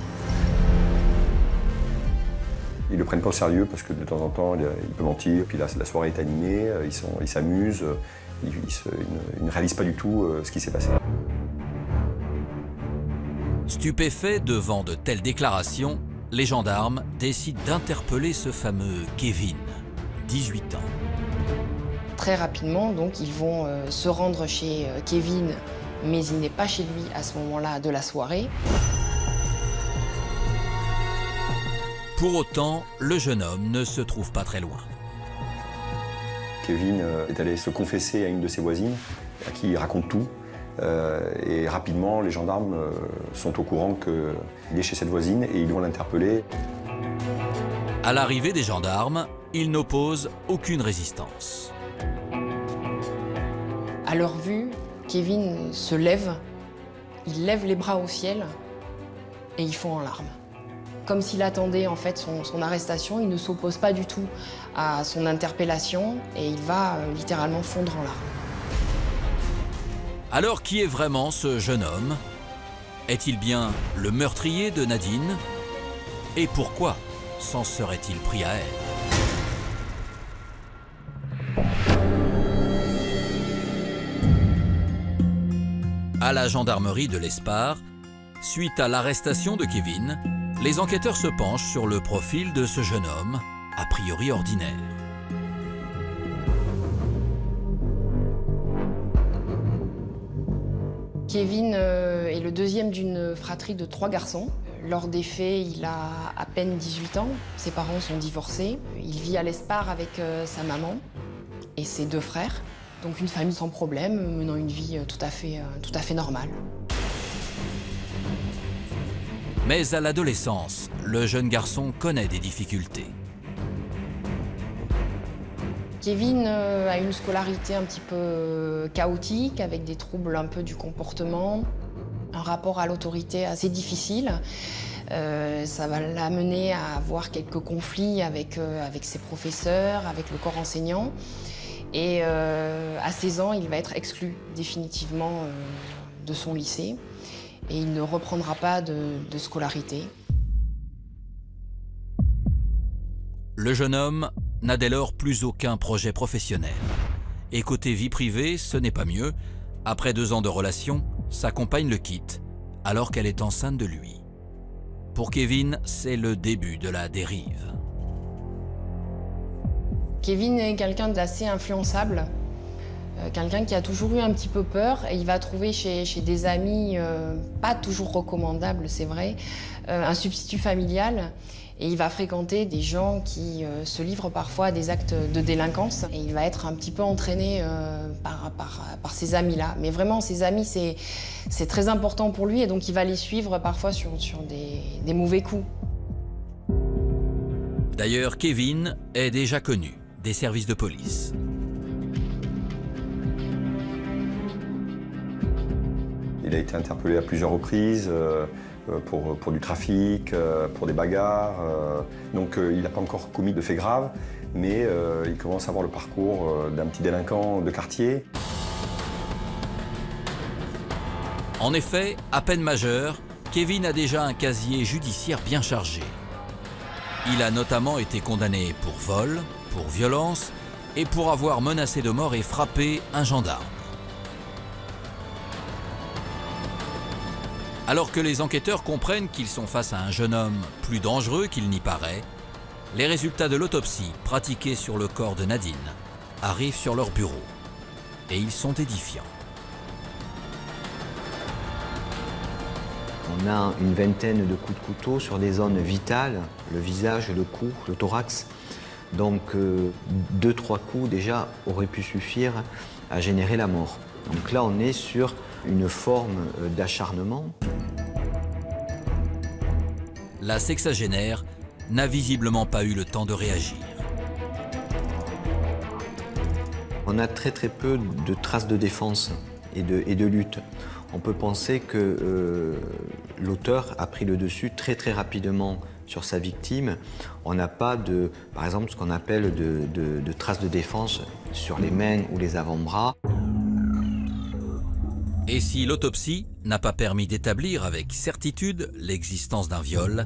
Ils ne le prennent pas au sérieux parce que de temps en temps, il peut mentir, puis la soirée est animée, ils s'amusent, ils ne réalisent pas du tout ce qui s'est passé. Stupéfaits devant de telles déclarations, les gendarmes décident d'interpeller ce fameux Kevin, 18 ans. Très rapidement, donc, ils vont se rendre chez Kevin, mais il n'est pas chez lui à ce moment-là de la soirée. Pour autant, le jeune homme ne se trouve pas très loin. Kevin est allé se confesser à une de ses voisines, à qui il raconte tout. Et rapidement, les gendarmes sont au courant qu'il est chez cette voisine et ils vont l'interpeller. À l'arrivée des gendarmes, ils n'opposent aucune résistance. À leur vue, Kevin se lève, il lève les bras au ciel et il fond en larmes. Comme s'il attendait en fait son arrestation, il ne s'oppose pas du tout à son interpellation et il va littéralement fondre en larmes. Alors qui est vraiment ce jeune homme? Est-il bien le meurtrier de Nadine? Et pourquoi s'en serait-il pris à elle? À la gendarmerie de l'Espard, suite à l'arrestation de Kevin, les enquêteurs se penchent sur le profil de ce jeune homme, a priori ordinaire. Kevin est le deuxième d'une fratrie de 3 garçons. Lors des faits, il a à peine 18 ans. Ses parents sont divorcés. Il vit à l'Espar avec sa maman et ses 2 frères. Donc une famille sans problème, menant une vie tout à fait normale. Mais à l'adolescence, le jeune garçon connaît des difficultés. Kevin a une scolarité un petit peu chaotique, avec des troubles un peu du comportement, un rapport à l'autorité assez difficile. Ça va l'amener à avoir quelques conflits avec ses professeurs, avec le corps enseignant. Et à 16 ans, il va être exclu définitivement de son lycée. Et il ne reprendra pas de scolarité. Le jeune homme n'a dès lors plus aucun projet professionnel. Et côté vie privée, ce n'est pas mieux. Après 2 ans de relation, sa compagne le quitte, alors qu'elle est enceinte de lui. Pour Kevin, c'est le début de la dérive. Kevin est quelqu'un d'assez influençable, quelqu'un qui a toujours eu un petit peu peur, et il va trouver chez des amis, pas toujours recommandables, c'est vrai, un substitut familial. Et il va fréquenter des gens qui se livrent parfois à des actes de délinquance. Et il va être un petit peu entraîné par ces amis-là. Mais vraiment, ces amis, c'est très important pour lui. Et donc, il va les suivre parfois sur des mauvais coups. D'ailleurs, Kevin est déjà connu des services de police. Il a été interpellé à plusieurs reprises. Pour du trafic, pour des bagarres. Donc il n'a pas encore commis de faits graves, mais il commence à avoir le parcours d'un petit délinquant de quartier. En effet, à peine majeur, Kevin a déjà un casier judiciaire bien chargé. Il a notamment été condamné pour vol, pour violence et pour avoir menacé de mort et frappé un gendarme. Alors que les enquêteurs comprennent qu'ils sont face à un jeune homme plus dangereux qu'il n'y paraît, les résultats de l'autopsie pratiquée sur le corps de Nadine arrivent sur leur bureau. Et ils sont édifiants. On a une vingtaine de coups de couteau sur des zones vitales, le visage, le cou, le thorax. Donc 2-3 coups déjà auraient pu suffire à générer la mort. Donc là on est sur une forme d'acharnement. La sexagénaire n'a visiblement pas eu le temps de réagir. On a très peu de traces de défense et de lutte. On peut penser que l'auteur a pris le dessus très rapidement sur sa victime. On n'a pas par exemple, ce qu'on appelle de traces de défense sur les mains ou les avant-bras. Et si l'autopsie n'a pas permis d'établir avec certitude l'existence d'un viol,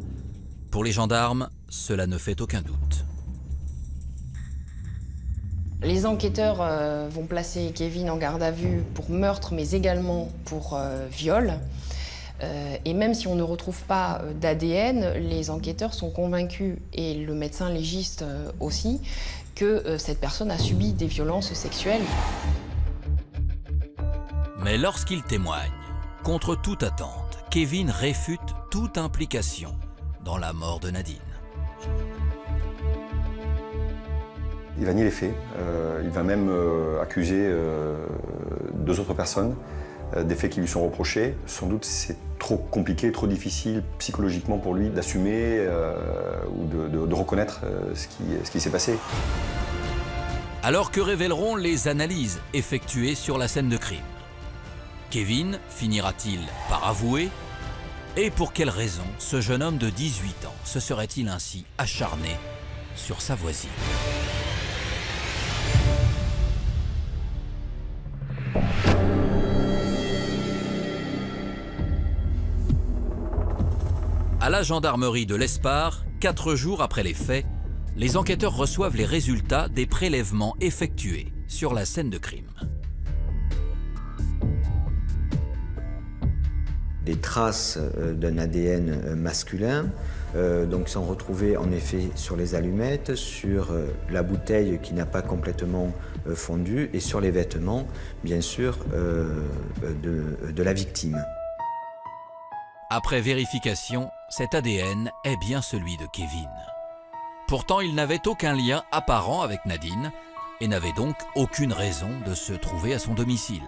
pour les gendarmes, cela ne fait aucun doute. Les enquêteurs vont placer Kevin en garde à vue pour meurtre, mais également pour viol. Et même si on ne retrouve pas d'ADN, les enquêteurs sont convaincus, et le médecin légiste aussi, que cette personne a subi des violences sexuelles. Mais lorsqu'il témoigne, contre toute attente, Kevin réfute toute implication dans la mort de Nadine. Il va nier les faits. Il va même accuser 2 autres personnes des faits qui lui sont reprochés. Sans doute c'est trop compliqué, trop difficile psychologiquement pour lui d'assumer ou de reconnaître ce qui s'est passé. Alors que révéleront les analyses effectuées sur la scène de crime? Kevin finira-t-il par avouer? Et pour quelle raison ce jeune homme de 18 ans se serait-il ainsi acharné sur sa voisine? À la gendarmerie de l'Espar, 4 jours après les faits, les enquêteurs reçoivent les résultats des prélèvements effectués sur la scène de crime. Des traces d'un ADN masculin donc sont retrouvées en effet sur les allumettes, sur la bouteille qui n'a pas complètement fondu et sur les vêtements, bien sûr, de la victime. Après vérification, cet ADN est bien celui de Kevin. Pourtant, il n'avait aucun lien apparent avec Nadine et n'avait donc aucune raison de se trouver à son domicile.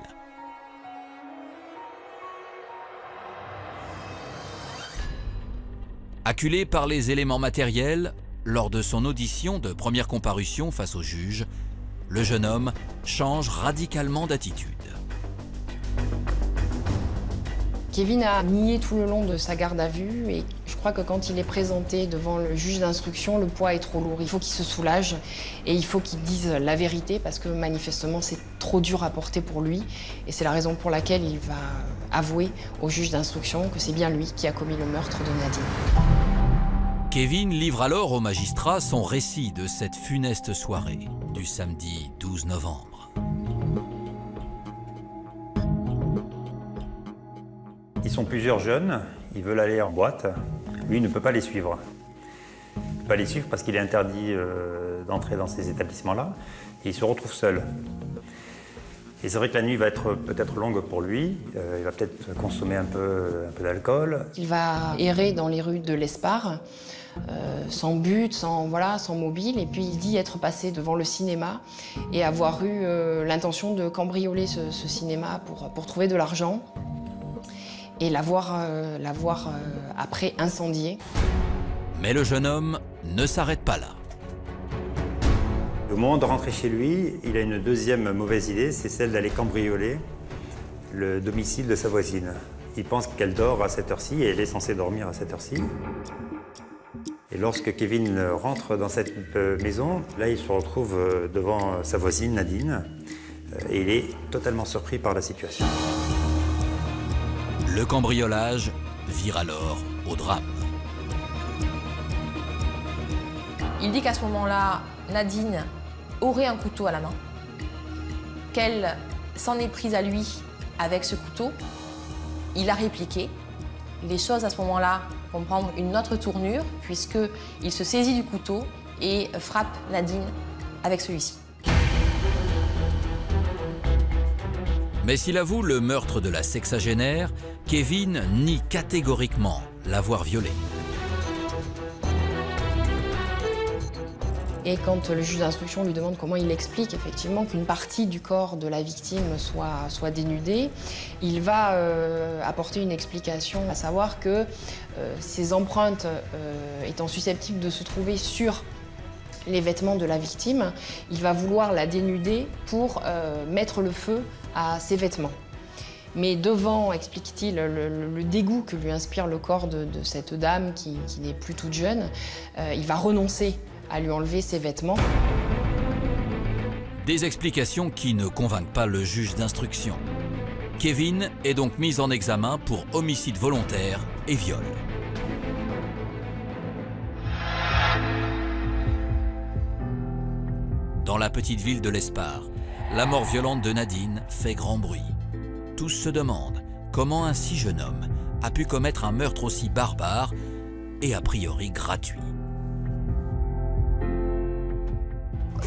Acculé par les éléments matériels, lors de son audition de première comparution face au juge, le jeune homme change radicalement d'attitude. Kevin a nié tout le long de sa garde à vue et je crois que quand il est présenté devant le juge d'instruction, le poids est trop lourd. Il faut qu'il se soulage et il faut qu'il dise la vérité parce que manifestement c'est trop dur à porter pour lui et c'est la raison pour laquelle il va avouer au juge d'instruction que c'est bien lui qui a commis le meurtre de Nadine. Kevin livre alors au magistrat son récit de cette funeste soirée du samedi 12 novembre. Ils sont plusieurs jeunes, ils veulent aller en boîte. Lui, il ne peut pas les suivre. Il ne peut pas les suivre parce qu'il est interdit d'entrer dans ces établissements-là. Et il se retrouve seul. Et c'est vrai que la nuit va être peut-être longue pour lui. Il va peut-être consommer un peu d'alcool. Il va errer dans les rues de l'Espar, sans but, sans mobile. Et puis il dit être passé devant le cinéma et avoir eu l'intention de cambrioler ce cinéma pour trouver de l'argent. Et l'avoir après incendié. Mais le jeune homme ne s'arrête pas là. Au moment de rentrer chez lui, il a une deuxième mauvaise idée, c'est celle d'aller cambrioler le domicile de sa voisine. Il pense qu'elle dort à cette heure-ci et elle est censée dormir à cette heure-ci. Et lorsque Kevin rentre dans cette maison, là il se retrouve devant sa voisine Nadine et il est totalement surpris par la situation. Le cambriolage vire alors au drame. Il dit qu'à ce moment-là, Nadine aurait un couteau à la main, qu'elle s'en est prise à lui avec ce couteau. Il a répliqué. Les choses à ce moment-là vont prendre une autre tournure puisqu'il se saisit du couteau et frappe Nadine avec celui-ci. Mais s'il avoue le meurtre de la sexagénaire, Kevin nie catégoriquement l'avoir violée. Et quand le juge d'instruction lui demande comment il explique effectivement qu'une partie du corps de la victime soit dénudée, il va apporter une explication, à savoir que ces empreintes étant susceptibles de se trouver sur les vêtements de la victime, il va vouloir la dénuder pour mettre le feu à ses vêtements. Mais devant, explique-t-il, le dégoût que lui inspire le corps de cette dame qui n'est plus toute jeune, il va renoncer à lui enlever ses vêtements. Des explications qui ne convainquent pas le juge d'instruction. Kevin est donc mis en examen pour homicide volontaire et viol. Dans la petite ville de l'Espar, la mort violente de Nadine fait grand bruit. Tous se demandent comment un si jeune homme a pu commettre un meurtre aussi barbare et a priori gratuit.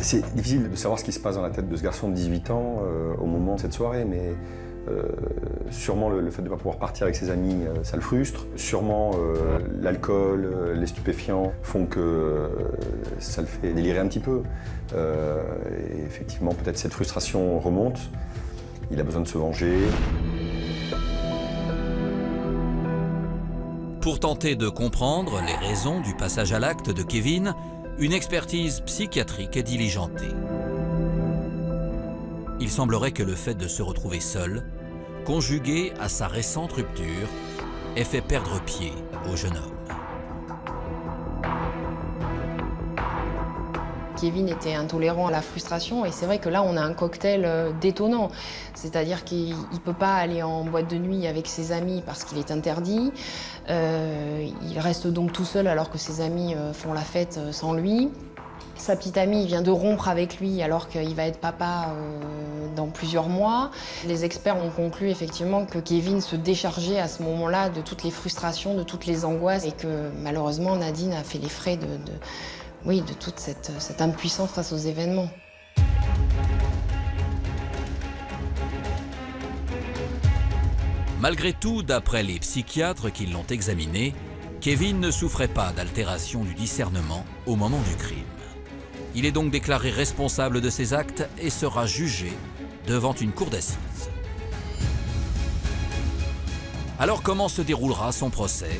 C'est difficile de savoir ce qui se passe dans la tête de ce garçon de 18 ans au moment de cette soirée, mais sûrement le fait de ne pas pouvoir partir avec ses amis, ça le frustre. Sûrement l'alcool, les stupéfiants font que ça le fait délirer un petit peu. Et effectivement, peut-être cette frustration remonte. Il a besoin de se venger. Pour tenter de comprendre les raisons du passage à l'acte de Kevin, une expertise psychiatrique est diligentée. Il semblerait que le fait de se retrouver seul, conjugué à sa récente rupture, ait fait perdre pied au jeune homme. Kevin était intolérant à la frustration et c'est vrai que là on a un cocktail détonnant. C'est-à-dire qu'il ne peut pas aller en boîte de nuit avec ses amis parce qu'il est interdit. Il reste donc tout seul alors que ses amis font la fête sans lui. Sa petite amie vient de rompre avec lui alors qu'il va être papa dans plusieurs mois. Les experts ont conclu effectivement que Kevin se déchargeait à ce moment-là de toutes les frustrations, de toutes les angoisses et que malheureusement Nadine a fait les frais de toute cette impuissance face aux événements. Malgré tout, d'après les psychiatres qui l'ont examiné, Kevin ne souffrait pas d'altération du discernement au moment du crime. Il est donc déclaré responsable de ses actes et sera jugé devant une cour d'assises. Alors comment se déroulera son procès?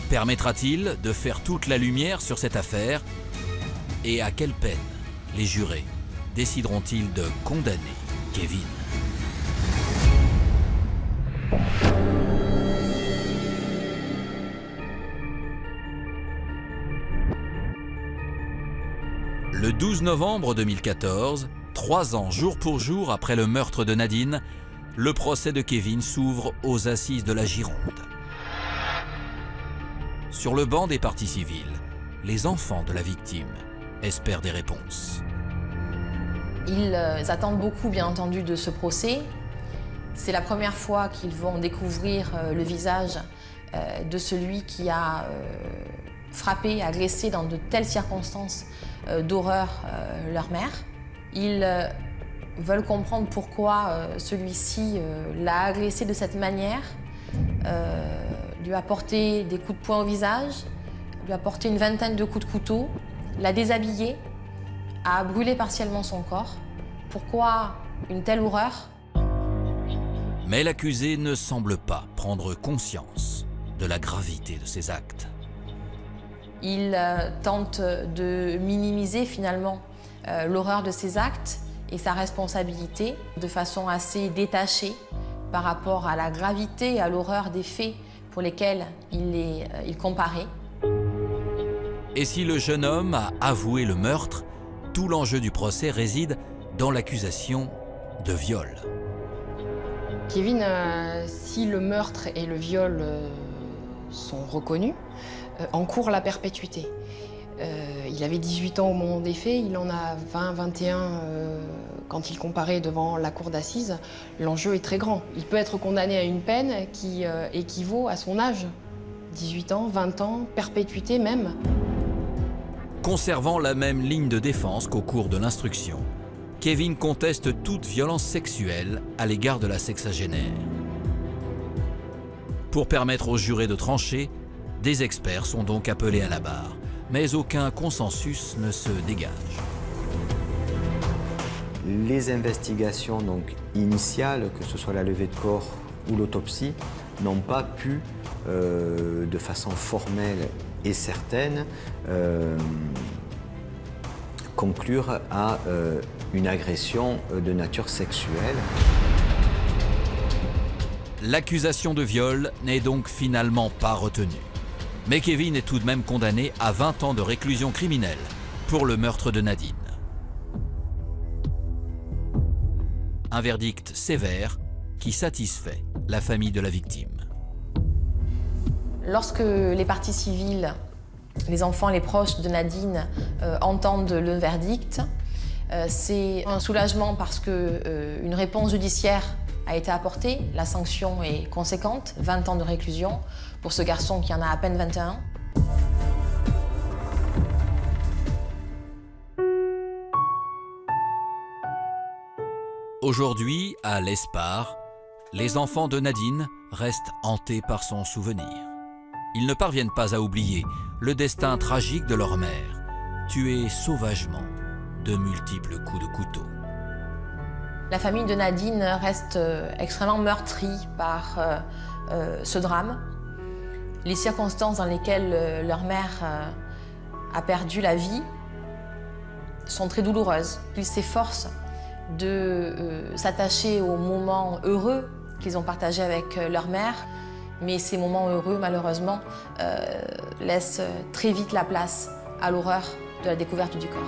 Permettra-t-il de faire toute la lumière sur cette affaire? Et à quelle peine les jurés décideront-ils de condamner Kevin? Le 12 novembre 2014, 3 ans jour pour jour après le meurtre de Nadine, le procès de Kevin s'ouvre aux assises de la Gironde. Sur le banc des parties civiles, les enfants de la victime espèrent des réponses. Ils attendent beaucoup, bien entendu, de ce procès. C'est la première fois qu'ils vont découvrir le visage de celui qui a frappé, agressé dans de telles circonstances d'horreur leur mère. Ils veulent comprendre pourquoi celui-ci l'a agressé de cette manière, lui a porté des coups de poing au visage, lui a porté une vingtaine de coups de couteau, l'a déshabillé, a brûlé partiellement son corps. Pourquoi une telle horreur? Mais l'accusé ne semble pas prendre conscience de la gravité de ses actes. Il tente de minimiser finalement l'horreur de ses actes et sa responsabilité de façon assez détachée par rapport à la gravité et à l'horreur des faits pour lesquels il comparait. Et si le jeune homme a avoué le meurtre, tout l'enjeu du procès réside dans l'accusation de viol. Kevin, si le meurtre et le viol sont reconnus, encourt la perpétuité. Il avait 18 ans au moment des faits, il en a 20, 21 quand il comparaît devant la cour d'assises. L'enjeu est très grand. Il peut être condamné à une peine qui équivaut à son âge. 18 ans, 20 ans, perpétuité même. Conservant la même ligne de défense qu'au cours de l'instruction, Kevin conteste toute violence sexuelle à l'égard de la sexagénaire. Pour permettre aux jurés de trancher, des experts sont donc appelés à la barre, mais aucun consensus ne se dégage. Les investigations donc, initiales, que ce soit la levée de corps ou l'autopsie, n'ont pas pu, de façon formelle et certaine, conclure à une agression de nature sexuelle. L'accusation de viol n'est donc finalement pas retenue. Mais Kevin est tout de même condamné à 20 ans de réclusion criminelle pour le meurtre de Nadine. Un verdict sévère qui satisfait la famille de la victime. Lorsque les parties civiles, les enfants et les proches de Nadine entendent le verdict, c'est un soulagement parce qu'une réponse judiciaire a été apportée. La sanction est conséquente, 20 ans de réclusion pour ce garçon qui en a à peine 21. Aujourd'hui, à l'Espar, les enfants de Nadine restent hantés par son souvenir. Ils ne parviennent pas à oublier le destin tragique de leur mère, tuée sauvagement de multiples coups de couteau. La famille de Nadine reste extrêmement meurtrie par ce drame. Les circonstances dans lesquelles leur mère a perdu la vie sont très douloureuses. Ils s'efforcent de s'attacher aux moments heureux qu'ils ont partagés avec leur mère, mais ces moments heureux, malheureusement, laissent très vite la place à l'horreur de la découverte du corps.